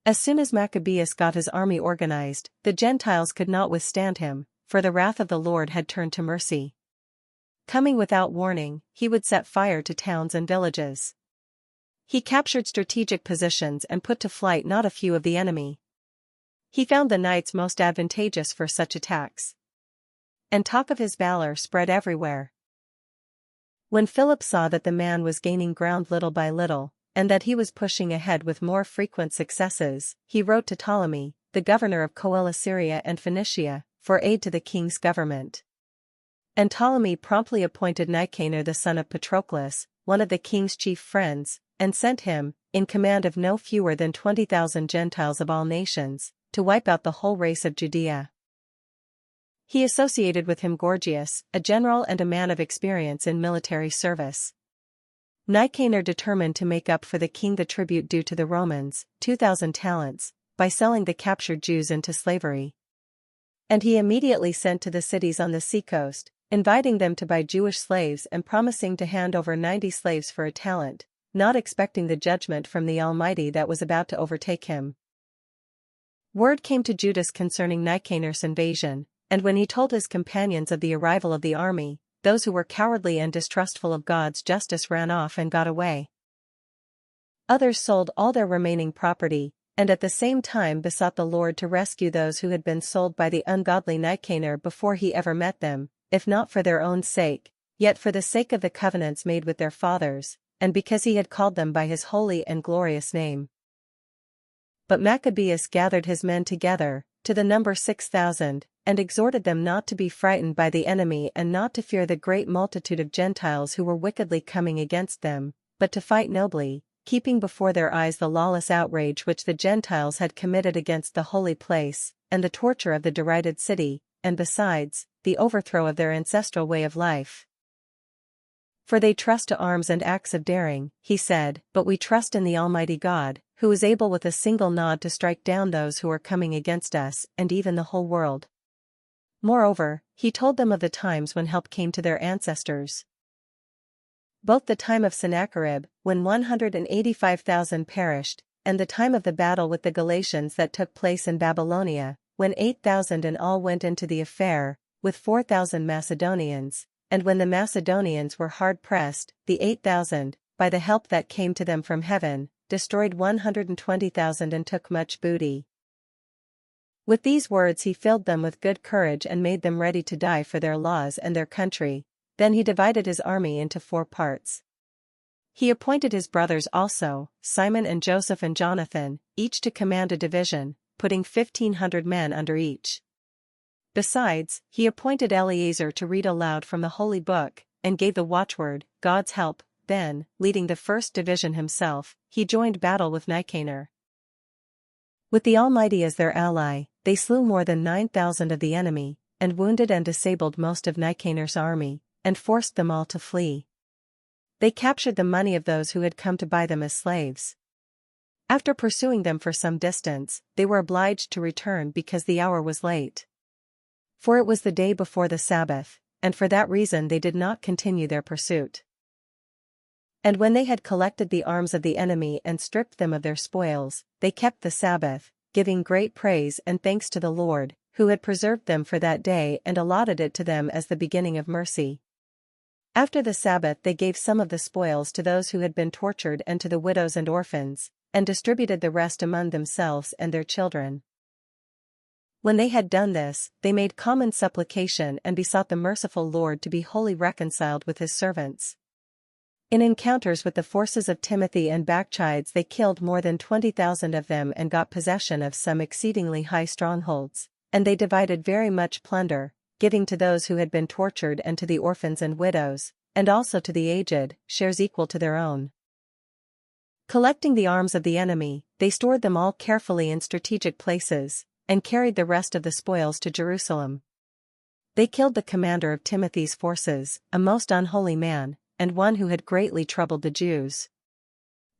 As soon as Maccabeus got his army organized, the Gentiles could not withstand him, for the wrath of the Lord had turned to mercy. Coming without warning, he would set fire to towns and villages. He captured strategic positions and put to flight not a few of the enemy. He found the nights most advantageous for such attacks. And talk of his valor spread everywhere. When Philip saw that the man was gaining ground little by little, and that he was pushing ahead with more frequent successes, he wrote to Ptolemy, the governor of Coele-Syria and Phoenicia, for aid to the king's government. And Ptolemy promptly appointed Nicanor the son of Patroclus, one of the king's chief friends, and sent him, in command of no fewer than 20,000 Gentiles of all nations, to wipe out the whole race of Judea. He associated with him Gorgias, a general and a man of experience in military service. Nicanor determined to make up for the king the tribute due to the Romans, 2,000 talents, by selling the captured Jews into slavery. And he immediately sent to the cities on the seacoast, inviting them to buy Jewish slaves and promising to hand over 90 slaves for a talent, not expecting the judgment from the Almighty that was about to overtake him. Word came to Judas concerning Nicanor's invasion, and when he told his companions of the arrival of the army, those who were cowardly and distrustful of God's justice ran off and got away. Others sold all their remaining property, and at the same time besought the Lord to rescue those who had been sold by the ungodly Nicanor before he ever met them, if not for their own sake, yet for the sake of the covenants made with their fathers, and because he had called them by his holy and glorious name. But Maccabeus gathered his men together, to the number 6,000, and exhorted them not to be frightened by the enemy and not to fear the great multitude of Gentiles who were wickedly coming against them, but to fight nobly, keeping before their eyes the lawless outrage which the Gentiles had committed against the holy place, and the torture of the derided city, and besides, the overthrow of their ancestral way of life. For they trust to arms and acts of daring, he said, but we trust in the Almighty God, who is able with a single nod to strike down those who are coming against us and even the whole world. Moreover, he told them of the times when help came to their ancestors. Both the time of Sennacherib, when 185,000 perished, and the time of the battle with the Galatians that took place in Babylonia, when 8,000 in all went into the affair, with 4,000 Macedonians, and when the Macedonians were hard pressed, the 8,000, by the help that came to them from heaven, destroyed 120,000 and took much booty. With these words he filled them with good courage and made them ready to die for their laws and their country. Then he divided his army into 4 parts. He appointed his brothers also, Simon and Joseph and Jonathan, each to command a division, putting 1,500 men under each. Besides, he appointed Eleazar to read aloud from the Holy Book, and gave the watchword, God's help. Then, leading the first division himself, he joined battle with Nicanor. With the Almighty as their ally, they slew more than 9,000 of the enemy, and wounded and disabled most of Nicanor's army, and forced them all to flee. They captured the money of those who had come to buy them as slaves. After pursuing them for some distance, they were obliged to return because the hour was late. For it was the day before the Sabbath, and for that reason they did not continue their pursuit. And when they had collected the arms of the enemy and stripped them of their spoils, they kept the Sabbath, giving great praise and thanks to the Lord, who had preserved them for that day and allotted it to them as the beginning of mercy. After the Sabbath they gave some of the spoils to those who had been tortured and to the widows and orphans, and distributed the rest among themselves and their children. When they had done this, they made common supplication and besought the merciful Lord to be wholly reconciled with his servants. In encounters with the forces of Timothy and Bacchides they killed more than 20,000 of them and got possession of some exceedingly high strongholds, and they divided very much plunder, giving to those who had been tortured and to the orphans and widows, and also to the aged, shares equal to their own. Collecting the arms of the enemy, they stored them all carefully in strategic places, and carried the rest of the spoils to Jerusalem. They killed the commander of Timothy's forces, a most unholy man, and one who had greatly troubled the Jews.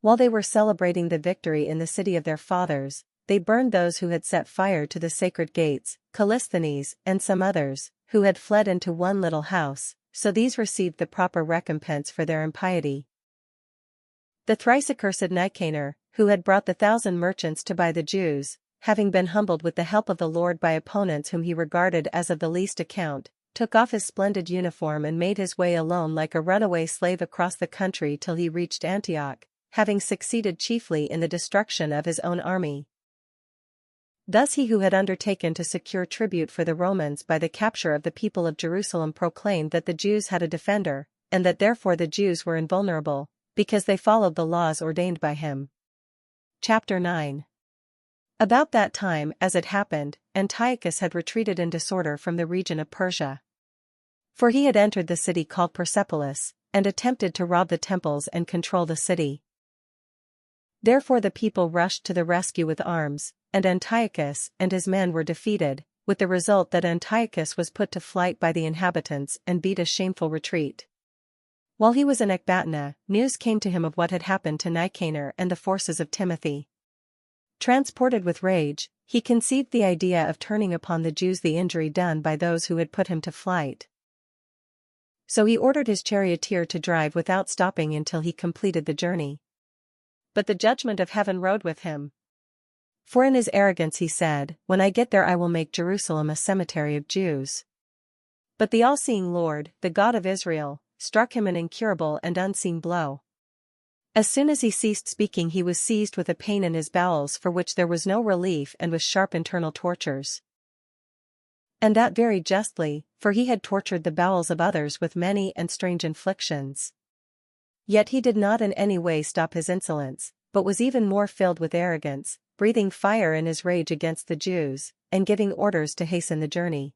While they were celebrating the victory in the city of their fathers, they burned those who had set fire to the sacred gates, Callisthenes and some others, who had fled into one little house, so these received the proper recompense for their impiety. The thrice accursed Nicanor, who had brought the 1,000 merchants to buy the Jews, having been humbled with the help of the Lord by opponents whom he regarded as of the least account, took off his splendid uniform and made his way alone like a runaway slave across the country till he reached Antioch, having succeeded chiefly in the destruction of his own army. Thus he who had undertaken to secure tribute for the Romans by the capture of the people of Jerusalem proclaimed that the Jews had a defender, and that therefore the Jews were invulnerable, because they followed the laws ordained by him. Chapter 9. About that time, as it happened, Antiochus had retreated in disorder from the region of Persia. For he had entered the city called Persepolis, and attempted to rob the temples and control the city. Therefore the people rushed to the rescue with arms, and Antiochus and his men were defeated, with the result that Antiochus was put to flight by the inhabitants and beat a shameful retreat. While he was in Ecbatana, news came to him of what had happened to Nicanor and the forces of Timothy. Transported with rage, he conceived the idea of turning upon the Jews the injury done by those who had put him to flight. So he ordered his charioteer to drive without stopping until he completed the journey. But the judgment of heaven rode with him. For in his arrogance he said, "When I get there I will make Jerusalem a cemetery of Jews." But the all-seeing Lord, the God of Israel, struck him an incurable and unseen blow. As soon as he ceased speaking he was seized with a pain in his bowels for which there was no relief and with sharp internal tortures. And that very justly, for he had tortured the bowels of others with many and strange inflictions. Yet he did not in any way stop his insolence, but was even more filled with arrogance, breathing fire in his rage against the Jews, and giving orders to hasten the journey.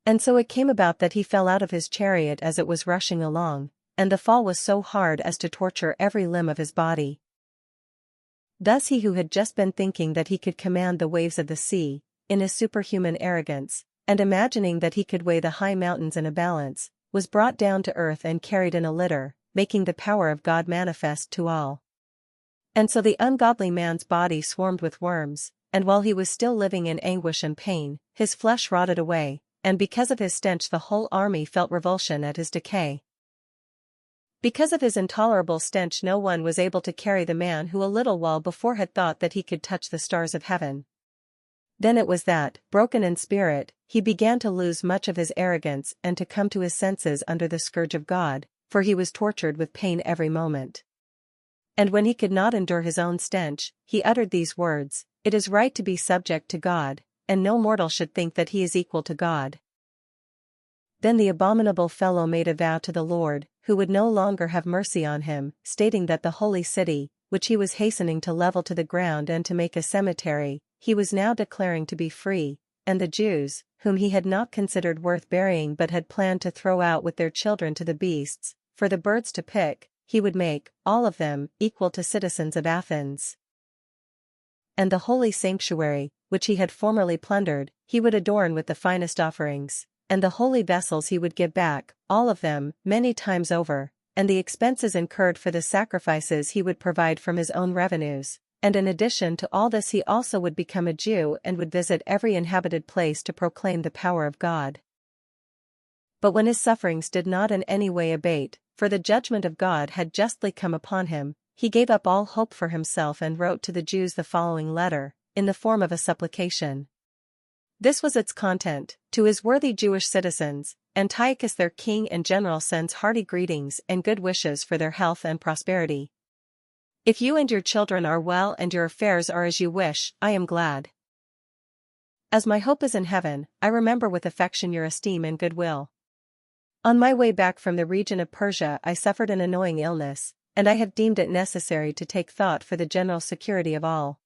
And so it came about that he fell out of his chariot as it was rushing along, and the fall was so hard as to torture every limb of his body. Thus he who had just been thinking that he could command the waves of the sea, in his superhuman arrogance, and imagining that he could weigh the high mountains in a balance, was brought down to earth and carried in a litter, making the power of God manifest to all. And so the ungodly man's body swarmed with worms, and while he was still living in anguish and pain, his flesh rotted away, and because of his stench the whole army felt revulsion at his decay. Because of his intolerable stench no one was able to carry the man who a little while before had thought that he could touch the stars of heaven. Then it was that, broken in spirit, he began to lose much of his arrogance and to come to his senses under the scourge of God, for he was tortured with pain every moment. And when he could not endure his own stench, he uttered these words, "It is right to be subject to God, and no mortal should think that he is equal to God." Then the abominable fellow made a vow to the Lord, who would no longer have mercy on him, stating that the holy city, which he was hastening to level to the ground and to make a cemetery, he was now declaring to be free, and the Jews, whom he had not considered worth burying but had planned to throw out with their children to the beasts, for the birds to pick, he would make, all of them, equal to citizens of Athens. And the holy sanctuary, which he had formerly plundered, he would adorn with the finest offerings, and the holy vessels he would give back, all of them, many times over, and the expenses incurred for the sacrifices he would provide from his own revenues, and in addition to all this he also would become a Jew and would visit every inhabited place to proclaim the power of God. But when his sufferings did not in any way abate, for the judgment of God had justly come upon him, he gave up all hope for himself and wrote to the Jews the following letter, in the form of a supplication. This was its content: "To his worthy Jewish citizens, Antiochus their king and general sends hearty greetings and good wishes for their health and prosperity. If you and your children are well and your affairs are as you wish, I am glad. As my hope is in heaven, I remember with affection your esteem and goodwill. On my way back from the region of Persia I suffered an annoying illness, and I have deemed it necessary to take thought for the general security of all.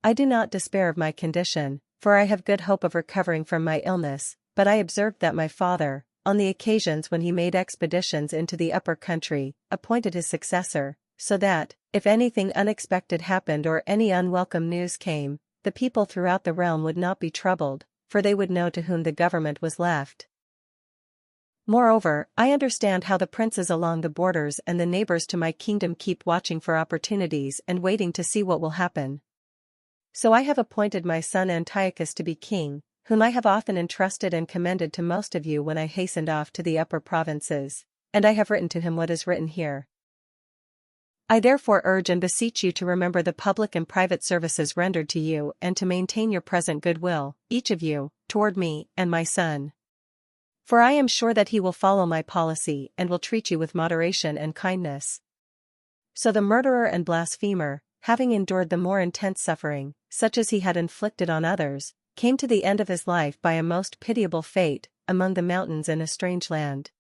I do not despair of my condition, for I have good hope of recovering from my illness, but I observed that my father, on the occasions when he made expeditions into the upper country, appointed his successor, so that, if anything unexpected happened or any unwelcome news came, the people throughout the realm would not be troubled, for they would know to whom the government was left. Moreover, I understand how the princes along the borders and the neighbors to my kingdom keep watching for opportunities and waiting to see what will happen. So I have appointed my son Antiochus to be king, whom I have often entrusted and commended to most of you when I hastened off to the upper provinces, and I have written to him what is written here. I therefore urge and beseech you to remember the public and private services rendered to you and to maintain your present goodwill, each of you, toward me and my son. For I am sure that he will follow my policy and will treat you with moderation and kindness. So the murderer and blasphemer, having endured the more intense suffering, such as he had inflicted on others, came to the end of his life by a most pitiable fate, among the mountains in a strange land.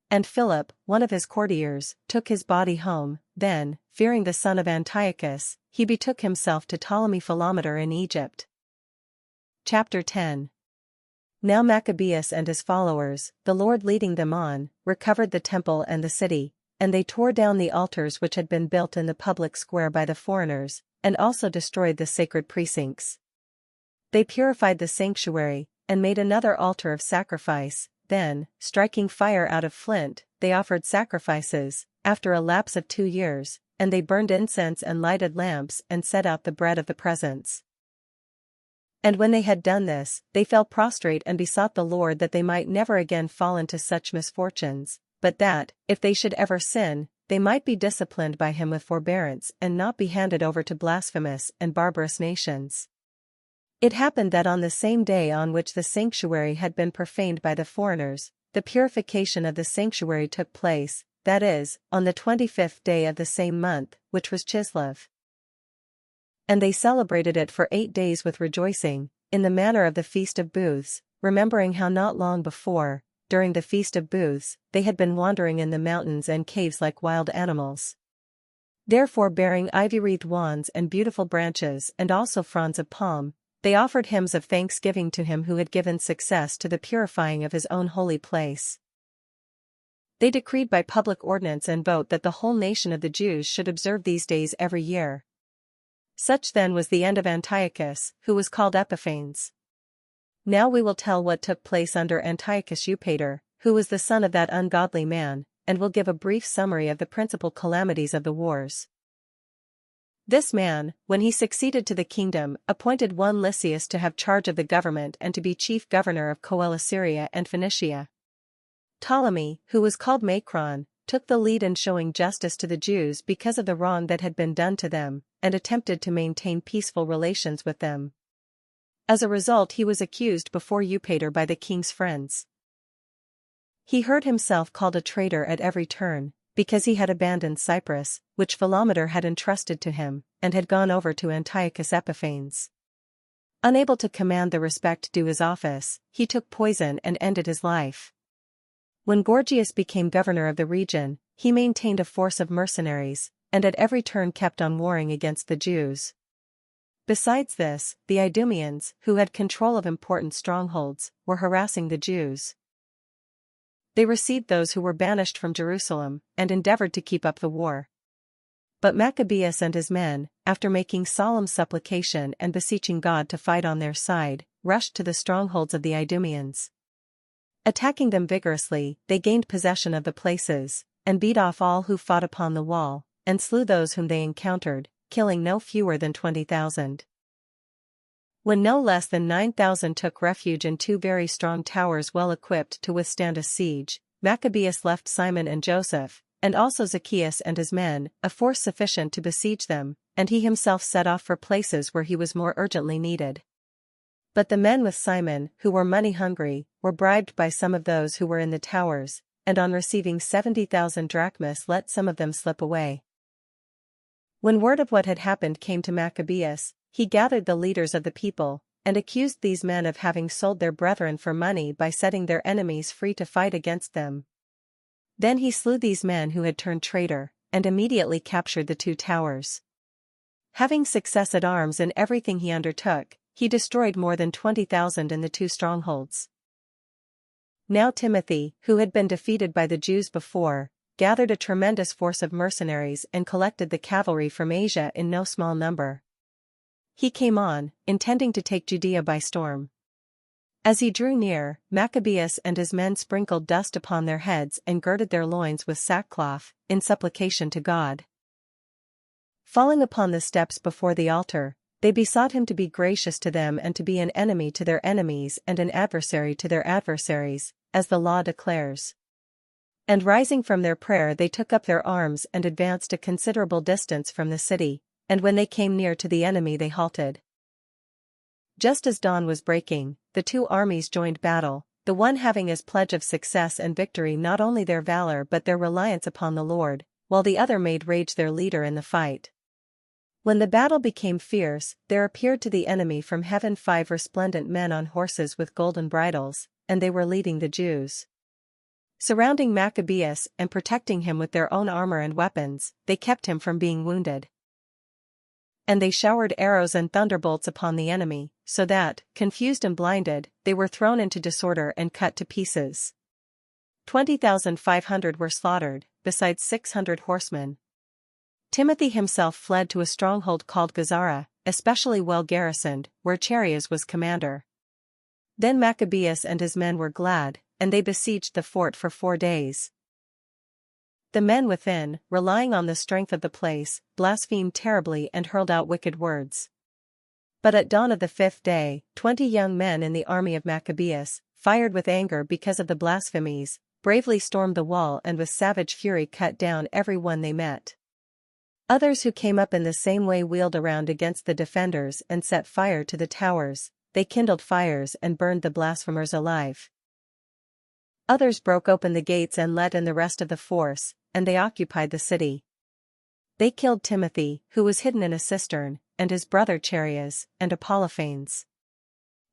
And Philip, one of his courtiers, took his body home. Then, fearing the son of Antiochus, he betook himself to Ptolemy Philometor in Egypt. Chapter 10. Now Maccabeus and his followers, the Lord leading them on, recovered the temple and the city, and they tore down the altars which had been built in the public square by the foreigners, and also destroyed the sacred precincts. They purified the sanctuary, and made another altar of sacrifice. Then, striking fire out of flint, they offered sacrifices, after a lapse of 2 years, and they burned incense and lighted lamps and set out the bread of the presence. And when they had done this, they fell prostrate and besought the Lord that they might never again fall into such misfortunes, but that, if they should ever sin, they might be disciplined by him with forbearance and not be handed over to blasphemous and barbarous nations. It happened that on the same day on which the sanctuary had been profaned by the foreigners, the purification of the sanctuary took place, that is, on the 25th day of the same month, which was Chislev. And they celebrated it for 8 days with rejoicing, in the manner of the Feast of Booths, remembering how not long before, during the Feast of Booths, they had been wandering in the mountains and caves like wild animals. Therefore, bearing ivy-wreathed wands and beautiful branches and also fronds of palm, they offered hymns of thanksgiving to him who had given success to the purifying of his own holy place. They decreed by public ordinance and vote that the whole nation of the Jews should observe these days every year. Such then was the end of Antiochus, who was called Epiphanes. Now we will tell what took place under Antiochus Eupator, who was the son of that ungodly man, and will give a brief summary of the principal calamities of the wars. This man, when he succeeded to the kingdom, appointed one Lysias to have charge of the government and to be chief governor of Coele-Syria and Phoenicia. Ptolemy, who was called Macron, took the lead in showing justice to the Jews because of the wrong that had been done to them, and attempted to maintain peaceful relations with them. As a result, he was accused before Eupator by the king's friends. He heard himself called a traitor at every turn, because he had abandoned Cyprus, which Philometor had entrusted to him, and had gone over to Antiochus Epiphanes. Unable to command the respect due his office, he took poison and ended his life. When Gorgias became governor of the region, he maintained a force of mercenaries, and at every turn kept on warring against the Jews. Besides this, the Idumeans, who had control of important strongholds, were harassing the Jews. They received those who were banished from Jerusalem, and endeavored to keep up the war. But Maccabeus and his men, after making solemn supplication and beseeching God to fight on their side, rushed to the strongholds of the Idumeans. Attacking them vigorously, they gained possession of the places, and beat off all who fought upon the wall, and slew those whom they encountered, killing no fewer than 20,000. When no less than 9,000 took refuge in 2 very strong towers well equipped to withstand a siege, Maccabeus left Simon and Joseph, and also Zacchaeus and his men, a force sufficient to besiege them, and he himself set off for places where he was more urgently needed. But the men with Simon, who were money-hungry, were bribed by some of those who were in the towers, and on receiving 70,000 drachmas let some of them slip away. When word of what had happened came to Maccabeus, he gathered the leaders of the people, and accused these men of having sold their brethren for money by setting their enemies free to fight against them. Then he slew these men who had turned traitor, and immediately captured the 2 towers. Having success at arms in everything he undertook, he destroyed more than 20,000 in the 2 strongholds. Now Timothy, who had been defeated by the Jews before, gathered a tremendous force of mercenaries and collected the cavalry from Asia in no small number. He came on, intending to take Judea by storm. As he drew near, Maccabeus and his men sprinkled dust upon their heads and girded their loins with sackcloth, in supplication to God. Falling upon the steps before the altar, they besought him to be gracious to them and to be an enemy to their enemies and an adversary to their adversaries, as the law declares. And rising from their prayer they took up their arms and advanced a considerable distance from the city, and when they came near to the enemy they halted. Just as dawn was breaking, the 2 armies joined battle, the one having as pledge of success and victory not only their valor but their reliance upon the Lord, while the other made rage their leader in the fight. When the battle became fierce, there appeared to the enemy from heaven 5 resplendent men on horses with golden bridles, and they were leading the Jews. Surrounding Maccabeus and protecting him with their own armor and weapons, they kept him from being wounded. And they showered arrows and thunderbolts upon the enemy, so that, confused and blinded, they were thrown into disorder and cut to pieces. 20,500 were slaughtered, besides 600 horsemen. Timothy himself fled to a stronghold called Gazara, especially well garrisoned, where Charias was commander. Then Maccabeus and his men were glad, and they besieged the fort for 4 days. The men within, relying on the strength of the place, blasphemed terribly and hurled out wicked words. But at dawn of the 5th day, 20 young men in the army of Maccabeus, fired with anger because of the blasphemies, bravely stormed the wall and with savage fury cut down every one they met. Others who came up in the same way wheeled around against the defenders and set fire to the towers. They kindled fires and burned the blasphemers alive. Others broke open the gates and let in the rest of the force, and they occupied the city. They killed Timothy, who was hidden in a cistern, and his brother Charias, and Apolophanes.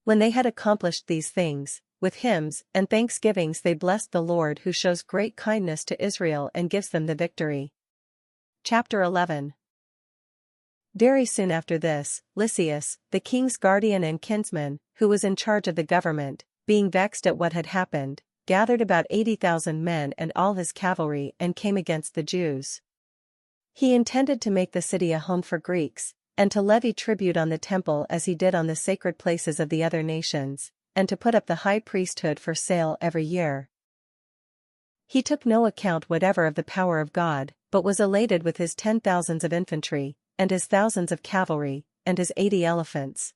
When they had accomplished these things, with hymns and thanksgivings they blessed the Lord who shows great kindness to Israel and gives them the victory. Chapter 11. Very soon after this, Lysias, the king's guardian and kinsman, who was in charge of the government, being vexed at what had happened, gathered about 80,000 men and all his cavalry and came against the Jews. He intended to make the city a home for Greeks, and to levy tribute on the temple as he did on the sacred places of the other nations, and to put up the high priesthood for sale every year. He took no account whatever of the power of God, but was elated with his 10,000s of infantry, and his thousands of cavalry, and his 80 elephants.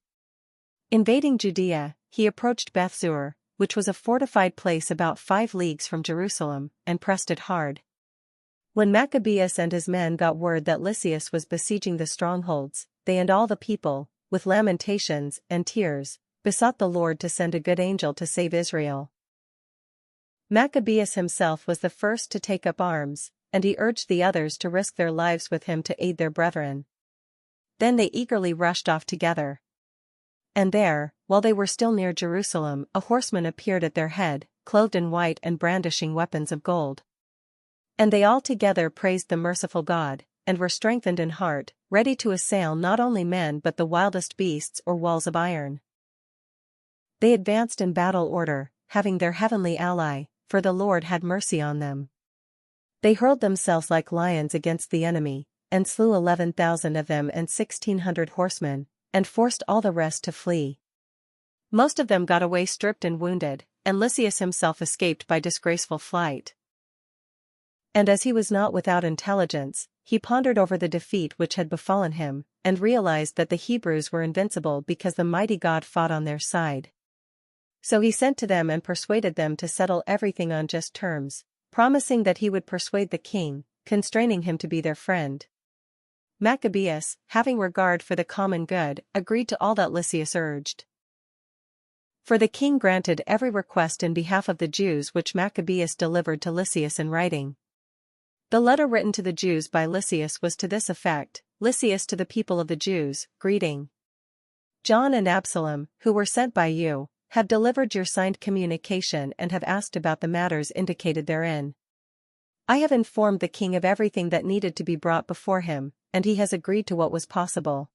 Invading Judea, he approached Bethzur, which was a fortified place about 5 leagues from Jerusalem, and pressed it hard. When Maccabeus and his men got word that Lysias was besieging the strongholds, they and all the people, with lamentations and tears, besought the Lord to send a good angel to save Israel. Maccabeus himself was the first to take up arms, and he urged the others to risk their lives with him to aid their brethren. Then they eagerly rushed off together. And there, while they were still near Jerusalem, a horseman appeared at their head, clothed in white and brandishing weapons of gold. And they all together praised the merciful God, and were strengthened in heart, ready to assail not only men but the wildest beasts or walls of iron. They advanced in battle order, having their heavenly ally, for the Lord had mercy on them. They hurled themselves like lions against the enemy, and slew 11,000 of them and 1,600 horsemen, and forced all the rest to flee. Most of them got away stripped and wounded, and Lysias himself escaped by disgraceful flight. And as he was not without intelligence, he pondered over the defeat which had befallen him, and realized that the Hebrews were invincible because the mighty God fought on their side. So he sent to them and persuaded them to settle everything on just terms, promising that he would persuade the king, constraining him to be their friend. Maccabeus, having regard for the common good, agreed to all that Lysias urged. For the king granted every request in behalf of the Jews which Maccabeus delivered to Lysias in writing. The letter written to the Jews by Lysias was to this effect: Lysias to the people of the Jews, greeting. John and Absalom, who were sent by you, have delivered your signed communication and have asked about the matters indicated therein. I have informed the king of everything that needed to be brought before him, and he has agreed to what was possible.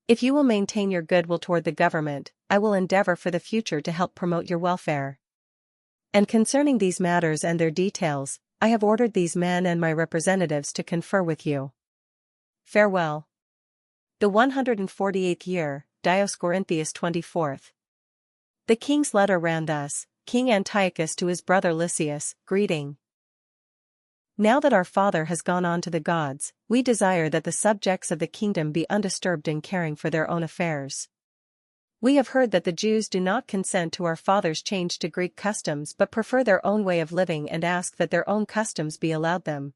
If you will maintain your goodwill toward the government, I will endeavor for the future to help promote your welfare. And concerning these matters and their details, I have ordered these men and my representatives to confer with you. Farewell. The 148th year, Dioscorinthius 24th. The king's letter ran thus: King Antiochus to his brother Lysias, greeting. Now that our father has gone on to the gods, we desire that the subjects of the kingdom be undisturbed in caring for their own affairs. We have heard that the Jews do not consent to our father's change to Greek customs but prefer their own way of living and ask that their own customs be allowed them.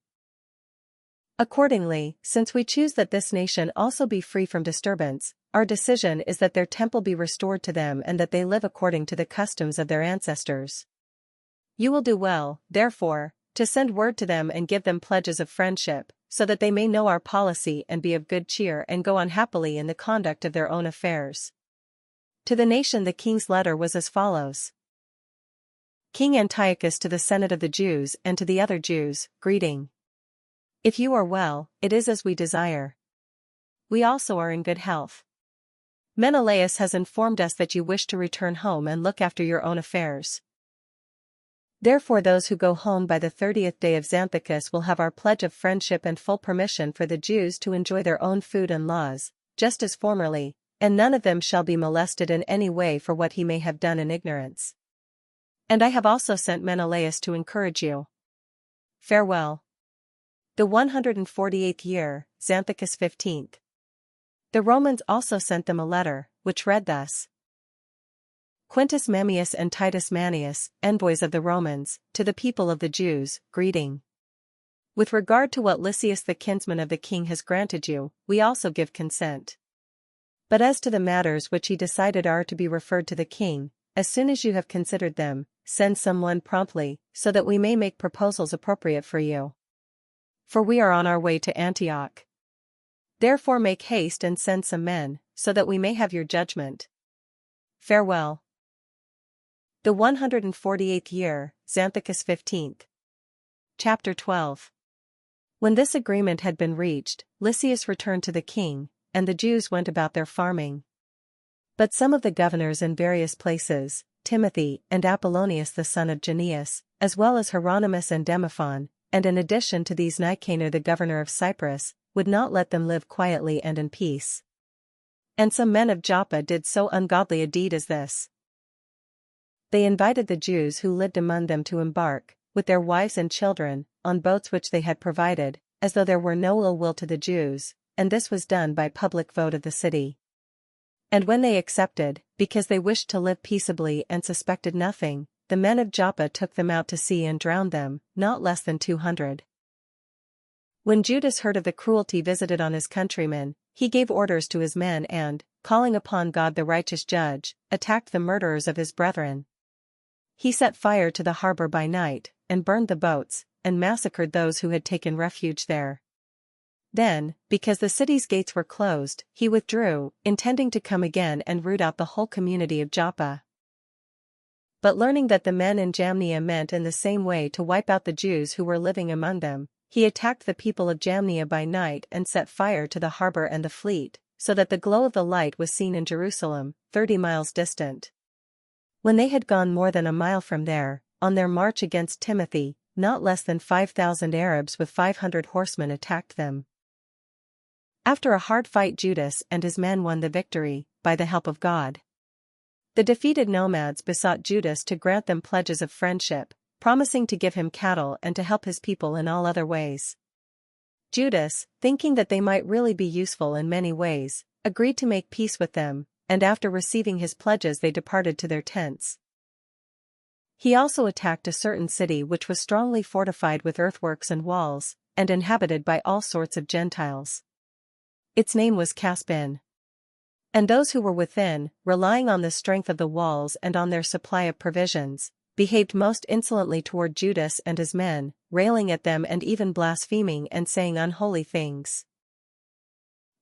Accordingly, since we choose that this nation also be free from disturbance, our decision is that their temple be restored to them and that they live according to the customs of their ancestors. You will do well, therefore, to send word to them and give them pledges of friendship, so that they may know our policy and be of good cheer and go on happily in the conduct of their own affairs. To the nation the king's letter was as follows. King Antiochus to the Senate of the Jews and to the other Jews, greeting. If you are well, it is as we desire. We also are in good health. Menelaus has informed us that you wish to return home and look after your own affairs. Therefore those who go home by the 30th day of Xanthicus will have our pledge of friendship and full permission for the Jews to enjoy their own food and laws, just as formerly, and none of them shall be molested in any way for what he may have done in ignorance. And I have also sent Menelaus to encourage you. Farewell. The 148th year, Xanthicus 15th. The Romans also sent them a letter, which read thus. Quintus Memmius and Titus Manius, envoys of the Romans, to the people of the Jews, greeting. With regard to what Lysias the kinsman of the king has granted you, we also give consent. But as to the matters which he decided are to be referred to the king, as soon as you have considered them, send someone promptly, so that we may make proposals appropriate for you. For we are on our way to Antioch. Therefore make haste and send some men, so that we may have your judgment. Farewell. The 148th year, Xanthicus 15th. Chapter 12. When this agreement had been reached, Lysias returned to the king, and the Jews went about their farming. But some of the governors in various places, Timothy and Apollonius the son of Gennaeus, as well as Hieronymus and Demophon, and in addition to these Nicanor the governor of Cyprus, would not let them live quietly and in peace. And some men of Joppa did so ungodly a deed as this. They invited the Jews who lived among them to embark, with their wives and children, on boats which they had provided, as though there were no ill will to the Jews, and this was done by public vote of the city. And when they accepted, because they wished to live peaceably and suspected nothing, the men of Joppa took them out to sea and drowned them, not less than 200. When Judas heard of the cruelty visited on his countrymen, he gave orders to his men and, calling upon God the righteous judge, attacked the murderers of his brethren. He set fire to the harbor by night, and burned the boats, and massacred those who had taken refuge there. Then, because the city's gates were closed, he withdrew, intending to come again and root out the whole community of Joppa. But learning that the men in Jamnia meant in the same way to wipe out the Jews who were living among them, he attacked the people of Jamnia by night and set fire to the harbor and the fleet, so that the glow of the light was seen in Jerusalem, 30 miles distant. When they had gone more than a mile from there, on their march against Timothy, not less than 5,000 Arabs with 500 horsemen attacked them. After a hard fight Judas and his men won the victory, by the help of God. The defeated nomads besought Judas to grant them pledges of friendship, promising to give him cattle and to help his people in all other ways. Judas, thinking that they might really be useful in many ways, agreed to make peace with them, and after receiving his pledges they departed to their tents. He also attacked a certain city which was strongly fortified with earthworks and walls, and inhabited by all sorts of Gentiles. Its name was Caspin. And those who were within, relying on the strength of the walls and on their supply of provisions, behaved most insolently toward Judas and his men, railing at them and even blaspheming and saying unholy things.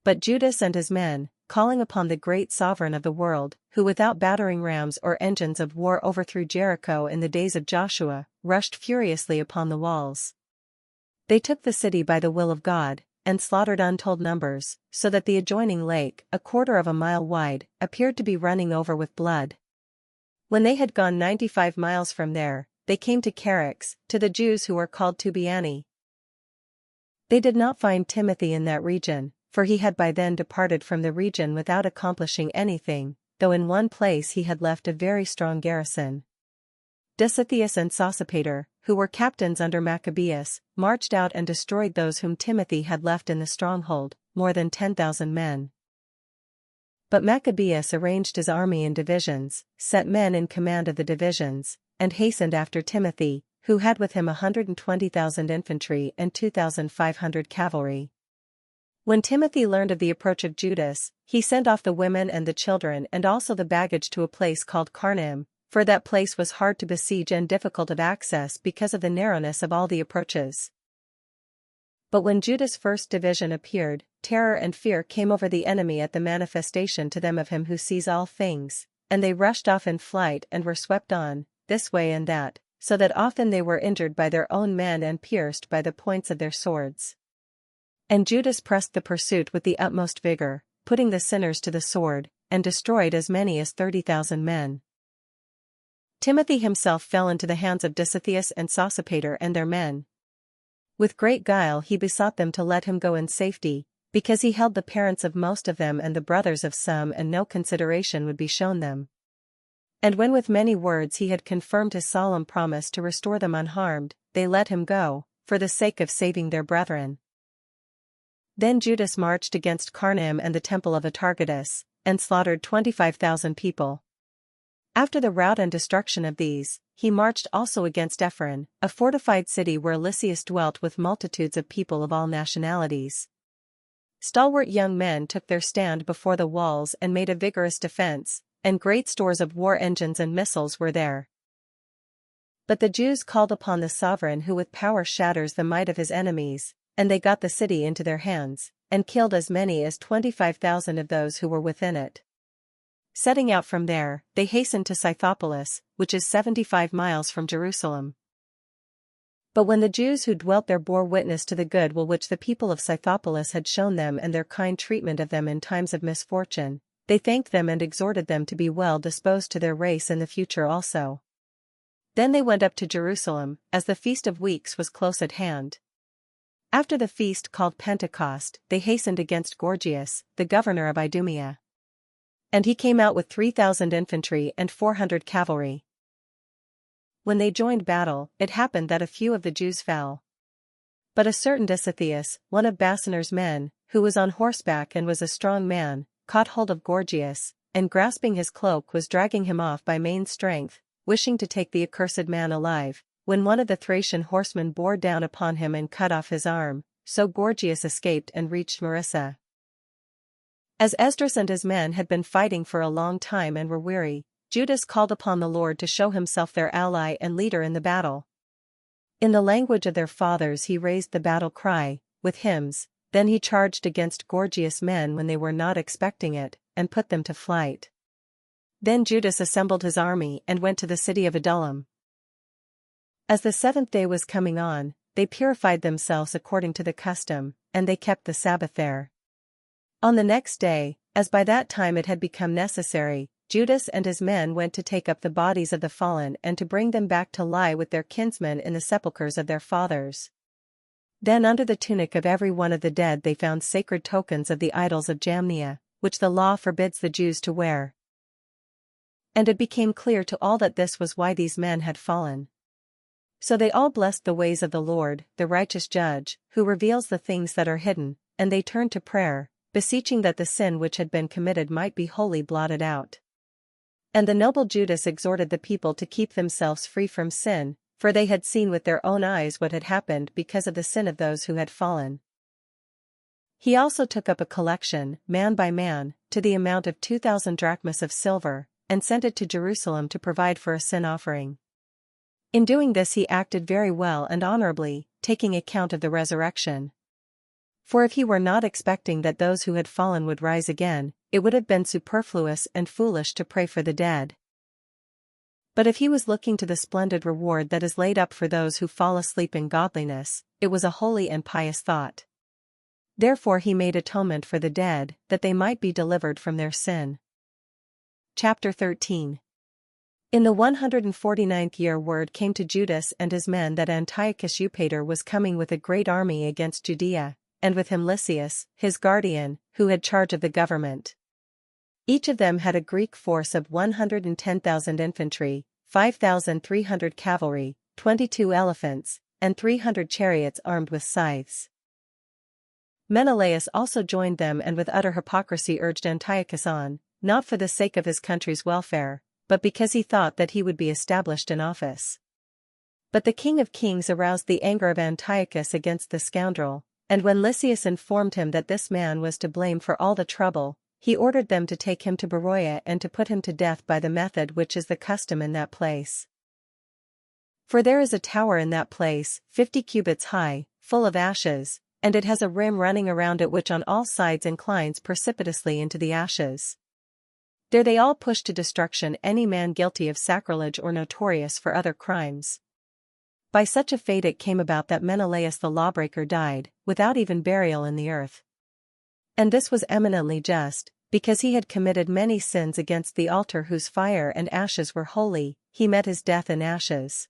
But Judas and his men, calling upon the great sovereign of the world, who without battering rams or engines of war overthrew Jericho in the days of Joshua, rushed furiously upon the walls. They took the city by the will of God, and slaughtered untold numbers, so that the adjoining lake, 1/4 of a mile wide, appeared to be running over with blood. When they had gone 95 miles from there, they came to Charax, to the Jews who were called Tubiani. They did not find Timothy in that region, for he had by then departed from the region without accomplishing anything, though in one place he had left a very strong garrison. Dositheus and Sosipater, who were captains under Maccabeus, marched out and destroyed those whom Timothy had left in the stronghold, more than 10,000 men. But Maccabeus arranged his army in divisions, set men in command of the divisions, and hastened after Timothy, who had with him 120,000 infantry and 2,500 cavalry. When Timothy learned of the approach of Judas, he sent off the women and the children and also the baggage to a place called Carnaim, for that place was hard to besiege and difficult of access because of the narrowness of all the approaches. But when Judas' first division appeared, terror and fear came over the enemy at the manifestation to them of him who sees all things, and they rushed off in flight and were swept on, this way and that, so that often they were injured by their own men and pierced by the points of their swords. And Judas pressed the pursuit with the utmost vigor, putting the sinners to the sword, and destroyed as many as 30,000 men. Timothy himself fell into the hands of Dositheus and Sosipater and their men. With great guile he besought them to let him go in safety, because he held the parents of most of them and the brothers of some, and no consideration would be shown them. And when with many words he had confirmed his solemn promise to restore them unharmed, they let him go, for the sake of saving their brethren. Then Judas marched against Carnaim and the temple of Atargatis, and slaughtered 25,000 people. After the rout and destruction of these, he marched also against Ephron, a fortified city where Lysias dwelt with multitudes of people of all nationalities. Stalwart young men took their stand before the walls and made a vigorous defense, and great stores of war engines and missiles were there. But the Jews called upon the sovereign who with power shatters the might of his enemies, and they got the city into their hands, and killed as many as 25,000 of those who were within it. Setting out from there, they hastened to Scythopolis, which is 75 miles from Jerusalem. But when the Jews who dwelt there bore witness to the good will which the people of Scythopolis had shown them and their kind treatment of them in times of misfortune, they thanked them and exhorted them to be well disposed to their race in the future also. Then they went up to Jerusalem, as the Feast of Weeks was close at hand. After the feast called Pentecost, they hastened against Gorgias, the governor of Idumea. And he came out with 3,000 infantry and 400 cavalry. When they joined battle, it happened that a few of the Jews fell. But a certain Dositheus, one of Bassiner's men, who was on horseback and was a strong man, caught hold of Gorgias, and grasping his cloak was dragging him off by main strength, wishing to take the accursed man alive, when one of the Thracian horsemen bore down upon him and cut off his arm, so Gorgias escaped and reached Marissa. As Esdras and his men had been fighting for a long time and were weary, Judas called upon the Lord to show himself their ally and leader in the battle. In the language of their fathers he raised the battle cry, with hymns, then he charged against Gorgias' men when they were not expecting it, and put them to flight. Then Judas assembled his army and went to the city of Adullam. As the 7th day was coming on, they purified themselves according to the custom, and they kept the Sabbath there. On the next day, as by that time it had become necessary, Judas and his men went to take up the bodies of the fallen and to bring them back to lie with their kinsmen in the sepulchres of their fathers. Then under the tunic of every one of the dead they found sacred tokens of the idols of Jamnia, which the law forbids the Jews to wear. And it became clear to all that this was why these men had fallen. So they all blessed the ways of the Lord, the righteous judge, who reveals the things that are hidden, and they turned to prayer, beseeching that the sin which had been committed might be wholly blotted out. And the noble Judas exhorted the people to keep themselves free from sin, for they had seen with their own eyes what had happened because of the sin of those who had fallen. He also took up a collection, man by man, to the amount of 2,000 drachmas of silver, and sent it to Jerusalem to provide for a sin offering. In doing this he acted very well and honorably, taking account of the resurrection. For if he were not expecting that those who had fallen would rise again, it would have been superfluous and foolish to pray for the dead. But if he was looking to the splendid reward that is laid up for those who fall asleep in godliness, it was a holy and pious thought. Therefore he made atonement for the dead, that they might be delivered from their sin. Chapter 13. In the 149th year word came to Judas and his men that Antiochus Eupator was coming with a great army against Judea, and with him Lysias, his guardian, who had charge of the government. Each of them had a Greek force of 110,000 infantry, 5,300 cavalry, 22 elephants, and 300 chariots armed with scythes. Menelaus also joined them and with utter hypocrisy urged Antiochus on, not for the sake of his country's welfare, but because he thought that he would be established in office. But the King of Kings aroused the anger of Antiochus against the scoundrel, and when Lysias informed him that this man was to blame for all the trouble, he ordered them to take him to Beroia and to put him to death by the method which is the custom in that place. For there is a tower in that place, 50 cubits high, full of ashes, and it has a rim running around it which on all sides inclines precipitously into the ashes. There they all push to destruction any man guilty of sacrilege or notorious for other crimes. By such a fate it came about that Menelaus the lawbreaker died, without even burial in the earth. And this was eminently just, because he had committed many sins against the altar whose fire and ashes were holy, he met his death in ashes.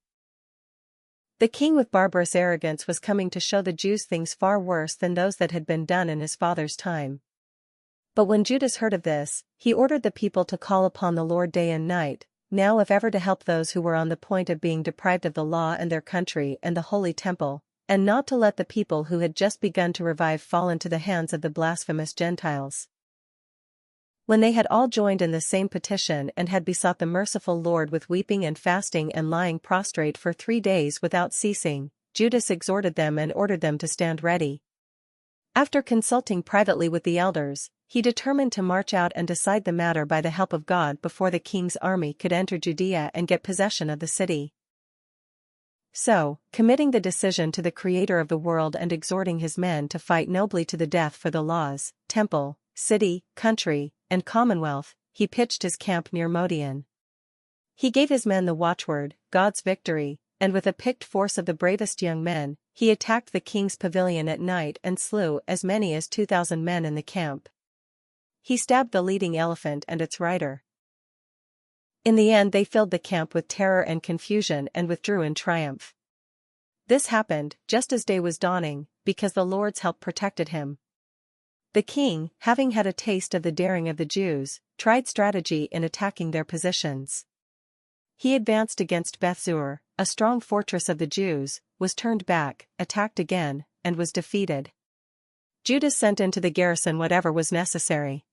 The king with barbarous arrogance was coming to show the Jews things far worse than those that had been done in his father's time. But when Judas heard of this, he ordered the people to call upon the Lord day and night, now if ever to help those who were on the point of being deprived of the law and their country and the holy temple, and not to let the people who had just begun to revive fall into the hands of the blasphemous Gentiles. When they had all joined in the same petition and had besought the merciful Lord with weeping and fasting and lying prostrate for 3 days without ceasing, Judas exhorted them and ordered them to stand ready. After consulting privately with the elders, he determined to march out and decide the matter by the help of God before the king's army could enter Judea and get possession of the city. So, committing the decision to the Creator of the world and exhorting his men to fight nobly to the death for the laws, temple, city, country, and commonwealth, he pitched his camp near Modian. He gave his men the watchword, God's victory, and with a picked force of the bravest young men, he attacked the king's pavilion at night and slew as many as 2,000 men in the camp. He stabbed the leading elephant and its rider. In the end they filled the camp with terror and confusion and withdrew in triumph. This happened just as day was dawning, because the Lord's help protected him. The king, having had a taste of the daring of the Jews, tried strategy in attacking their positions. He advanced against Bethzur, a strong fortress of the Jews, was turned back, attacked again, and was defeated. Judas sent into the garrison whatever was necessary.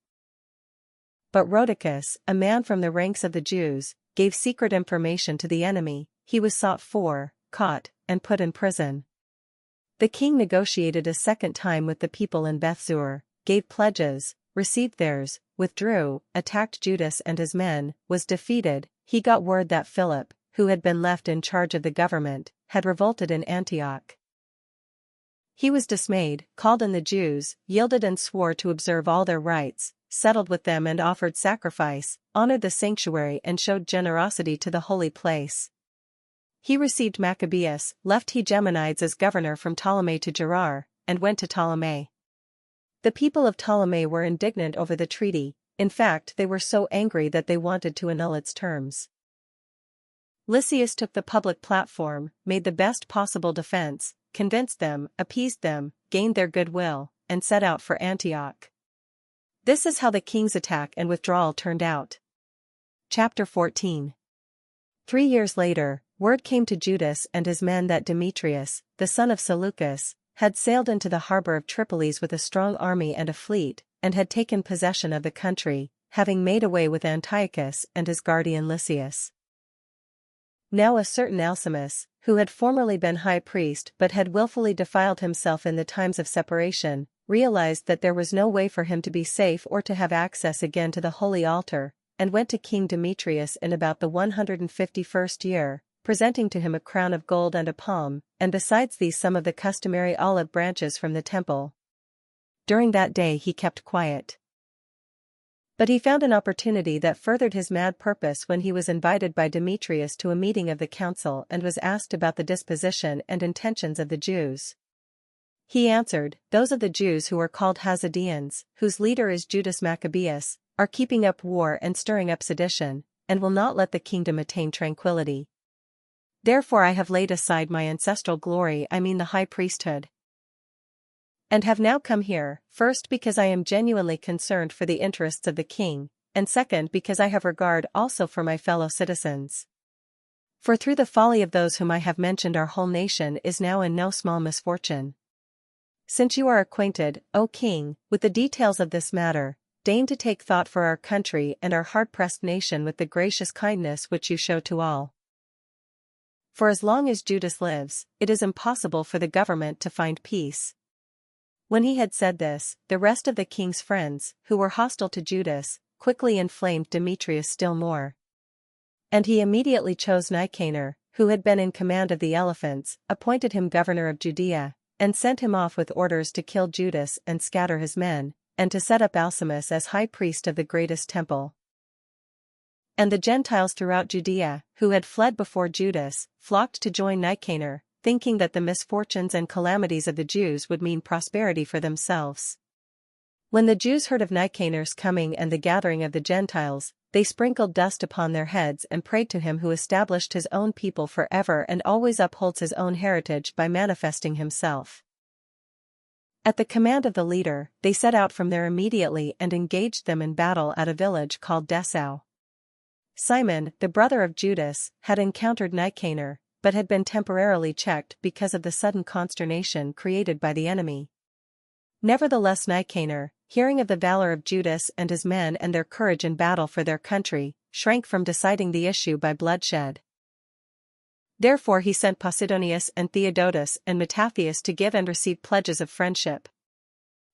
But Rhodicus, a man from the ranks of the Jews, gave secret information to the enemy. He was sought for, caught, and put in prison. The king negotiated a second time with the people in Bethzur, gave pledges, received theirs, withdrew, attacked Judas and his men, was defeated. He got word that Philip, who had been left in charge of the government, had revolted in Antioch. He was dismayed, called in the Jews, yielded and swore to observe all their rites, settled with them and offered sacrifice, honored the sanctuary and showed generosity to the holy place. He received Maccabeus, left Hegemonides as governor from Ptolemy to Gerar, and went to Ptolemy. The people of Ptolemy were indignant over the treaty. In fact they were so angry that they wanted to annul its terms. Lysias took the public platform, made the best possible defense, convinced them, appeased them, gained their goodwill, and set out for Antioch. This is how the king's attack and withdrawal turned out. Chapter 14. 3 years later, word came to Judas and his men that Demetrius, the son of Seleucus, had sailed into the harbor of Tripolis with a strong army and a fleet, and had taken possession of the country, having made away with Antiochus and his guardian Lysias. Now a certain Alcimus, who had formerly been high priest but had willfully defiled himself in the times of separation, realized that there was no way for him to be safe or to have access again to the holy altar, and went to King Demetrius in about the 151st year, presenting to him a crown of gold and a palm, and besides these some of the customary olive branches from the temple. During that day he kept quiet. But he found an opportunity that furthered his mad purpose when he was invited by Demetrius to a meeting of the council and was asked about the disposition and intentions of the Jews. He answered, "Those of the Jews who are called Hazadeans, whose leader is Judas Maccabeus, are keeping up war and stirring up sedition, and will not let the kingdom attain tranquility. Therefore I have laid aside my ancestral glory, I mean the high priesthood, and have now come here, first because I am genuinely concerned for the interests of the king, and second because I have regard also for my fellow citizens. For through the folly of those whom I have mentioned our whole nation is now in no small misfortune. Since you are acquainted, O king, with the details of this matter, deign to take thought for our country and our hard-pressed nation with the gracious kindness which you show to all. For as long as Judas lives, it is impossible for the government to find peace." When he had said this, the rest of the king's friends, who were hostile to Judas, quickly inflamed Demetrius still more. And he immediately chose Nicanor, who had been in command of the elephants, appointed him governor of Judea, and sent him off with orders to kill Judas and scatter his men, and to set up Alcimus as high priest of the greatest temple. And the Gentiles throughout Judea, who had fled before Judas, flocked to join Nicanor, thinking that the misfortunes and calamities of the Jews would mean prosperity for themselves. When the Jews heard of Nicanor's coming and the gathering of the Gentiles, they sprinkled dust upon their heads and prayed to him who established his own people forever and always upholds his own heritage by manifesting himself. At the command of the leader, they set out from there immediately and engaged them in battle at a village called Dessau. Simon, the brother of Judas, had encountered Nicanor, but had been temporarily checked because of the sudden consternation created by the enemy. Nevertheless Nicanor, hearing of the valor of Judas and his men and their courage in battle for their country, shrank from deciding the issue by bloodshed. Therefore he sent Posidonius and Theodotus and Mattathias to give and receive pledges of friendship.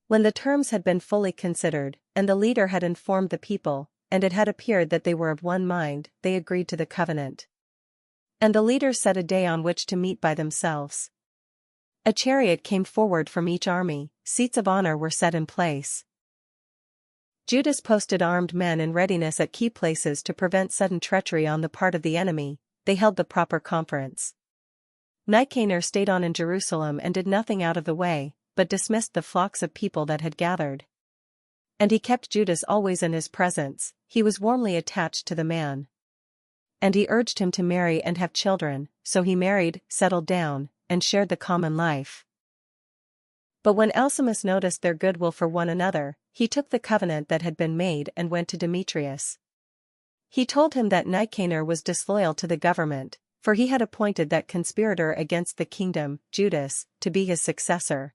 When the terms had been fully considered, and the leader had informed the people, and it had appeared that they were of one mind, they agreed to the covenant. And the leaders set a day on which to meet by themselves. A chariot came forward from each army, seats of honor were set in place. Judas posted armed men in readiness at key places to prevent sudden treachery on the part of the enemy. They held the proper conference. Nicanor stayed on in Jerusalem and did nothing out of the way, but dismissed the flocks of people that had gathered. And he kept Judas always in his presence, he was warmly attached to the man. And he urged him to marry and have children, so he married, settled down, and shared the common life. But when Alcimus noticed their goodwill for one another, he took the covenant that had been made and went to Demetrius. He told him that Nicanor was disloyal to the government, for he had appointed that conspirator against the kingdom, Judas, to be his successor.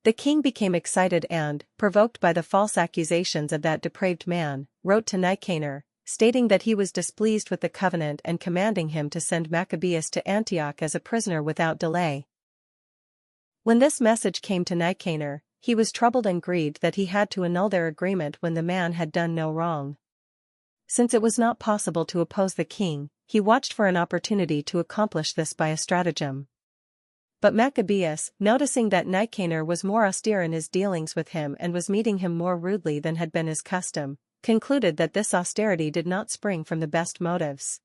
The king became excited and, provoked by the false accusations of that depraved man, wrote to Nicanor, stating that he was displeased with the covenant and commanding him to send Maccabeus to Antioch as a prisoner without delay. When this message came to Nicanor, he was troubled and grieved that he had to annul their agreement when the man had done no wrong. Since it was not possible to oppose the king, he watched for an opportunity to accomplish this by a stratagem. But Maccabeus, noticing that Nicanor was more austere in his dealings with him and was meeting him more rudely than had been his custom, concluded that this austerity did not spring from the best motives.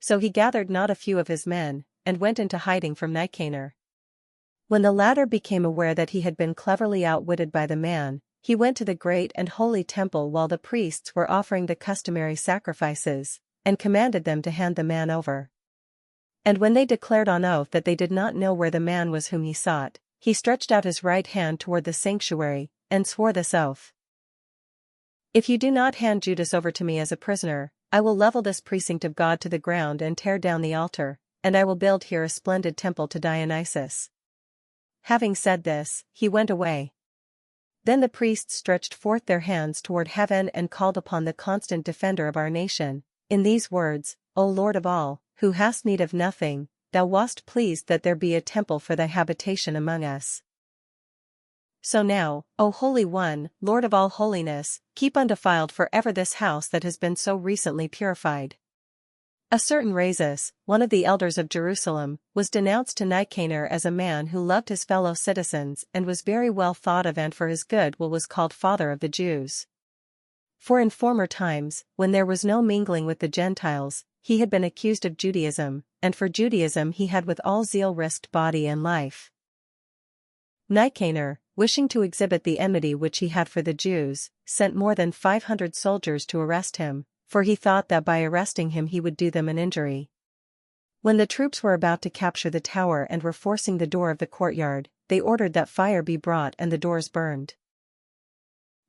So he gathered not a few of his men, and went into hiding from Nicanor. When the latter became aware that he had been cleverly outwitted by the man, he went to the great and holy temple while the priests were offering the customary sacrifices, and commanded them to hand the man over. And when they declared on oath that they did not know where the man was whom he sought, he stretched out his right hand toward the sanctuary, and swore this oath: "If you do not hand Judas over to me as a prisoner, I will level this precinct of God to the ground and tear down the altar, and I will build here a splendid temple to Dionysus." Having said this, he went away. Then the priests stretched forth their hands toward heaven and called upon the constant defender of our nation, in these words: "O Lord of all, who hast need of nothing, thou wast pleased that there be a temple for thy habitation among us. So now, O Holy One, Lord of all holiness, keep undefiled forever this house that has been so recently purified. A certain Rhesus, one of the elders of Jerusalem, was denounced to Nicanor as a man who loved his fellow citizens and was very well thought of, and for his good will was called Father of the Jews. For in former times, when there was no mingling with the Gentiles, he had been accused of Judaism, and for Judaism he had with all zeal risked body and life. Nicanor, wishing to exhibit the enmity which he had for the Jews, sent more than 500 soldiers to arrest him, for he thought that by arresting him he would do them an injury. When the troops were about to capture the tower and were forcing the door of the courtyard, they ordered that fire be brought and the doors burned.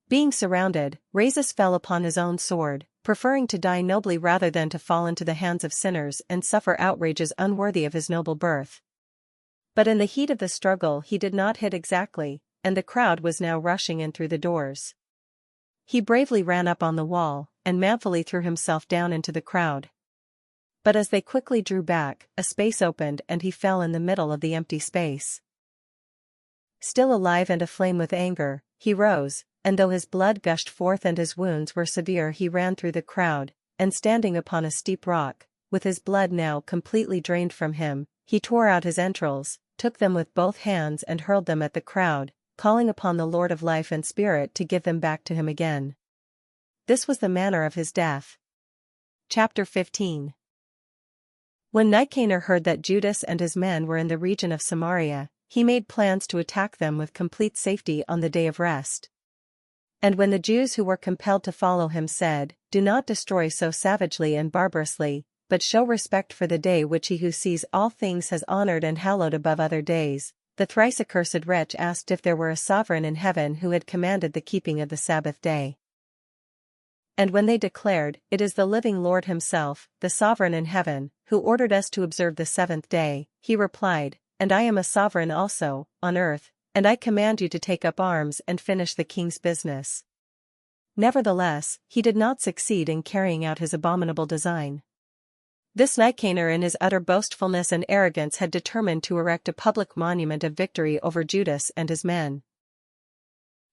Being surrounded, Rhesus fell upon his own sword, preferring to die nobly rather than to fall into the hands of sinners and suffer outrages unworthy of his noble birth. But in the heat of the struggle he did not hit exactly, and the crowd was now rushing in through the doors. He bravely ran up on the wall, and manfully threw himself down into the crowd. But as they quickly drew back, a space opened and he fell in the middle of the empty space. Still alive and aflame with anger, he rose, and though his blood gushed forth and his wounds were severe, he ran through the crowd, and standing upon a steep rock, with his blood now completely drained from him, he tore out his entrails, took them with both hands and hurled them at the crowd, calling upon the Lord of life and spirit to give them back to him again. This was the manner of his death. Chapter 15. When Nicanor heard that Judas and his men were in the region of Samaria, he made plans to attack them with complete safety on the day of rest. And when the Jews who were compelled to follow him said, "Do not destroy so savagely and barbarously, but show respect for the day which he who sees all things has honored and hallowed above other days," the thrice accursed wretch asked if there were a sovereign in heaven who had commanded the keeping of the Sabbath day. And when they declared, "It is the living Lord himself, the sovereign in heaven, who ordered us to observe the seventh day," he replied, "And I am a sovereign also, on earth, and I command you to take up arms and finish the king's business." Nevertheless, he did not succeed in carrying out his abominable design. This Nicanor in his utter boastfulness and arrogance had determined to erect a public monument of victory over Judas and his men.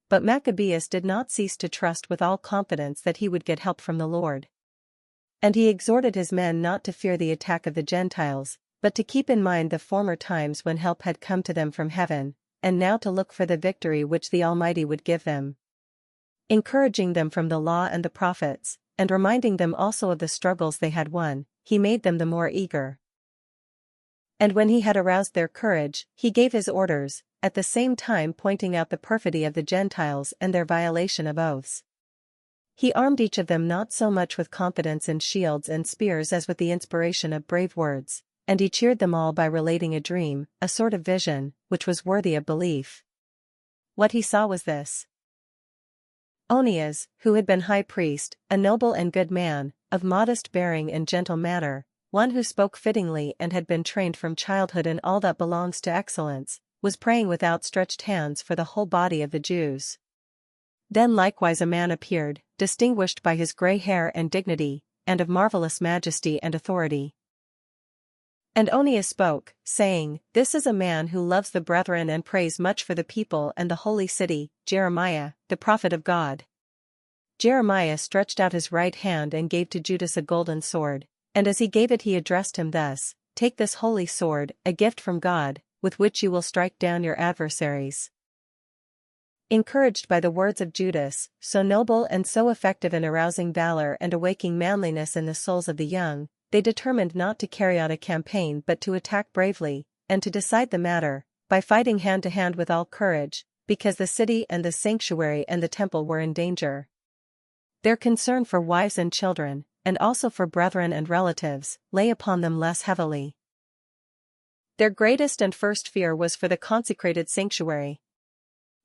But Maccabeus did not cease to trust with all confidence that he would get help from the Lord. And he exhorted his men not to fear the attack of the Gentiles, but to keep in mind the former times when help had come to them from heaven, and now to look for the victory which the Almighty would give them. Encouraging them from the law and the prophets, and reminding them also of the struggles they had won, he made them the more eager. And when he had aroused their courage, he gave his orders, at the same time pointing out the perfidy of the Gentiles and their violation of oaths. He armed each of them not so much with confidence in shields and spears as with the inspiration of brave words, and he cheered them all by relating a dream, a sort of vision, which was worthy of belief. What he saw was this. Onias, who had been high priest, a noble and good man, of modest bearing and gentle manner, one who spoke fittingly and had been trained from childhood in all that belongs to excellence, was praying with outstretched hands for the whole body of the Jews. Then likewise a man appeared, distinguished by his grey hair and dignity, and of marvelous majesty and authority. And Onias spoke, saying, "This is a man who loves the brethren and prays much for the people and the holy city, Jeremiah, the prophet of God." Jeremiah stretched out his right hand and gave to Judas a golden sword, and as he gave it he addressed him thus, "Take this holy sword, a gift from God, with which you will strike down your adversaries." Encouraged by the words of Judas, so noble and so effective in arousing valor and awaking manliness in the souls of the young, they determined not to carry out a campaign but to attack bravely, and to decide the matter, by fighting hand to hand with all courage, because the city and the sanctuary and the temple were in danger. Their concern for wives and children, and also for brethren and relatives, lay upon them less heavily. Their greatest and first fear was for the consecrated sanctuary.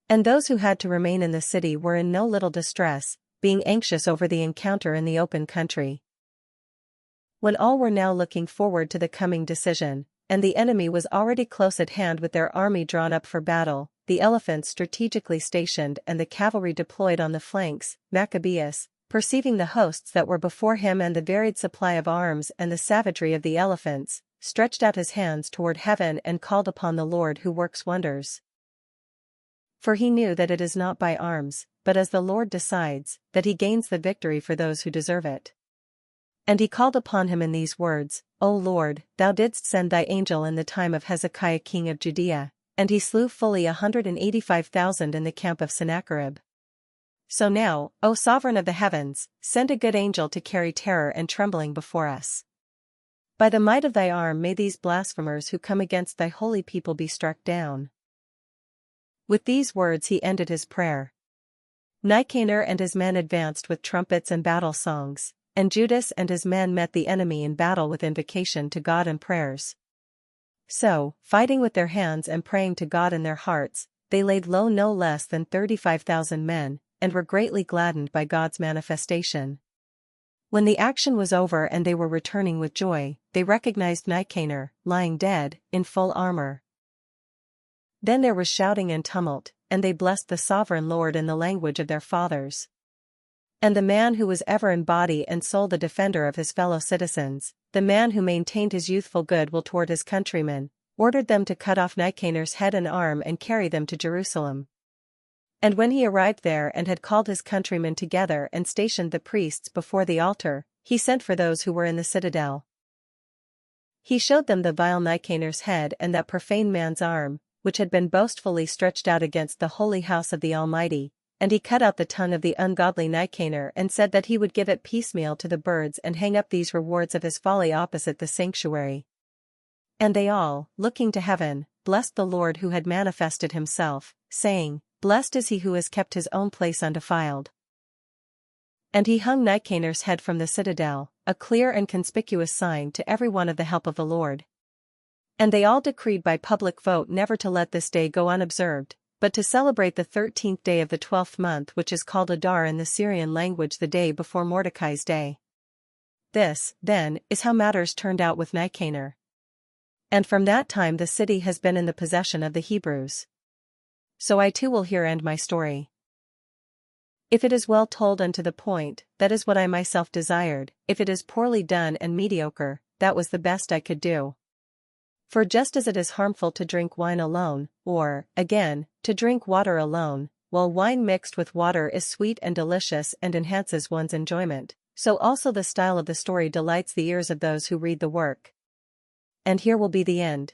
And those who had to remain in the city were in no little distress, being anxious over the encounter in the open country. When all were now looking forward to the coming decision, and the enemy was already close at hand with their army drawn up for battle, the elephants strategically stationed and the cavalry deployed on the flanks, Maccabeus, perceiving the hosts that were before him and the varied supply of arms and the savagery of the elephants, stretched out his hands toward heaven and called upon the Lord who works wonders. For he knew that it is not by arms, but as the Lord decides, that he gains the victory for those who deserve it. And he called upon him in these words, O Lord, thou didst send thy angel in the time of Hezekiah king of Judea, and he slew fully 185,000 in the camp of Sennacherib. So now, O sovereign of the heavens, send a good angel to carry terror and trembling before us. By the might of thy arm may these blasphemers who come against thy holy people be struck down. With these words he ended his prayer. Nicanor and his men advanced with trumpets and battle songs, and Judas and his men met the enemy in battle with invocation to God and prayers. So, fighting with their hands and praying to God in their hearts, they laid low no less than 35,000 men, and were greatly gladdened by God's manifestation. When the action was over and they were returning with joy, they recognized Nicanor, lying dead, in full armor. Then there was shouting and tumult, and they blessed the sovereign Lord in the language of their fathers. And the man who was ever in body and soul the defender of his fellow citizens, the man who maintained his youthful goodwill toward his countrymen, ordered them to cut off Nicanor's head and arm and carry them to Jerusalem. And when he arrived there and had called his countrymen together and stationed the priests before the altar, he sent for those who were in the citadel. He showed them the vile Nicanor's head and that profane man's arm, which had been boastfully stretched out against the holy house of the Almighty, and he cut out the tongue of the ungodly Nicanor and said that he would give it piecemeal to the birds and hang up these rewards of his folly opposite the sanctuary. And they all, looking to heaven, blessed the Lord who had manifested himself, saying, Blessed is he who has kept his own place undefiled. And he hung Nicanor's head from the citadel, a clear and conspicuous sign to every one of the help of the Lord. And they all decreed by public vote never to let this day go unobserved, but to celebrate the 13th day of the 12th month, which is called Adar in the Syrian language, the day before Mordecai's day. This, then, is how matters turned out with Nicanor. And from that time the city has been in the possession of the Hebrews. So I too will here end my story. If it is well told and to the point, that is what I myself desired; if it is poorly done and mediocre, that was the best I could do. For just as it is harmful to drink wine alone, or, again, to drink water alone, while wine mixed with water is sweet and delicious and enhances one's enjoyment, so also the style of the story delights the ears of those who read the work. And here will be the end.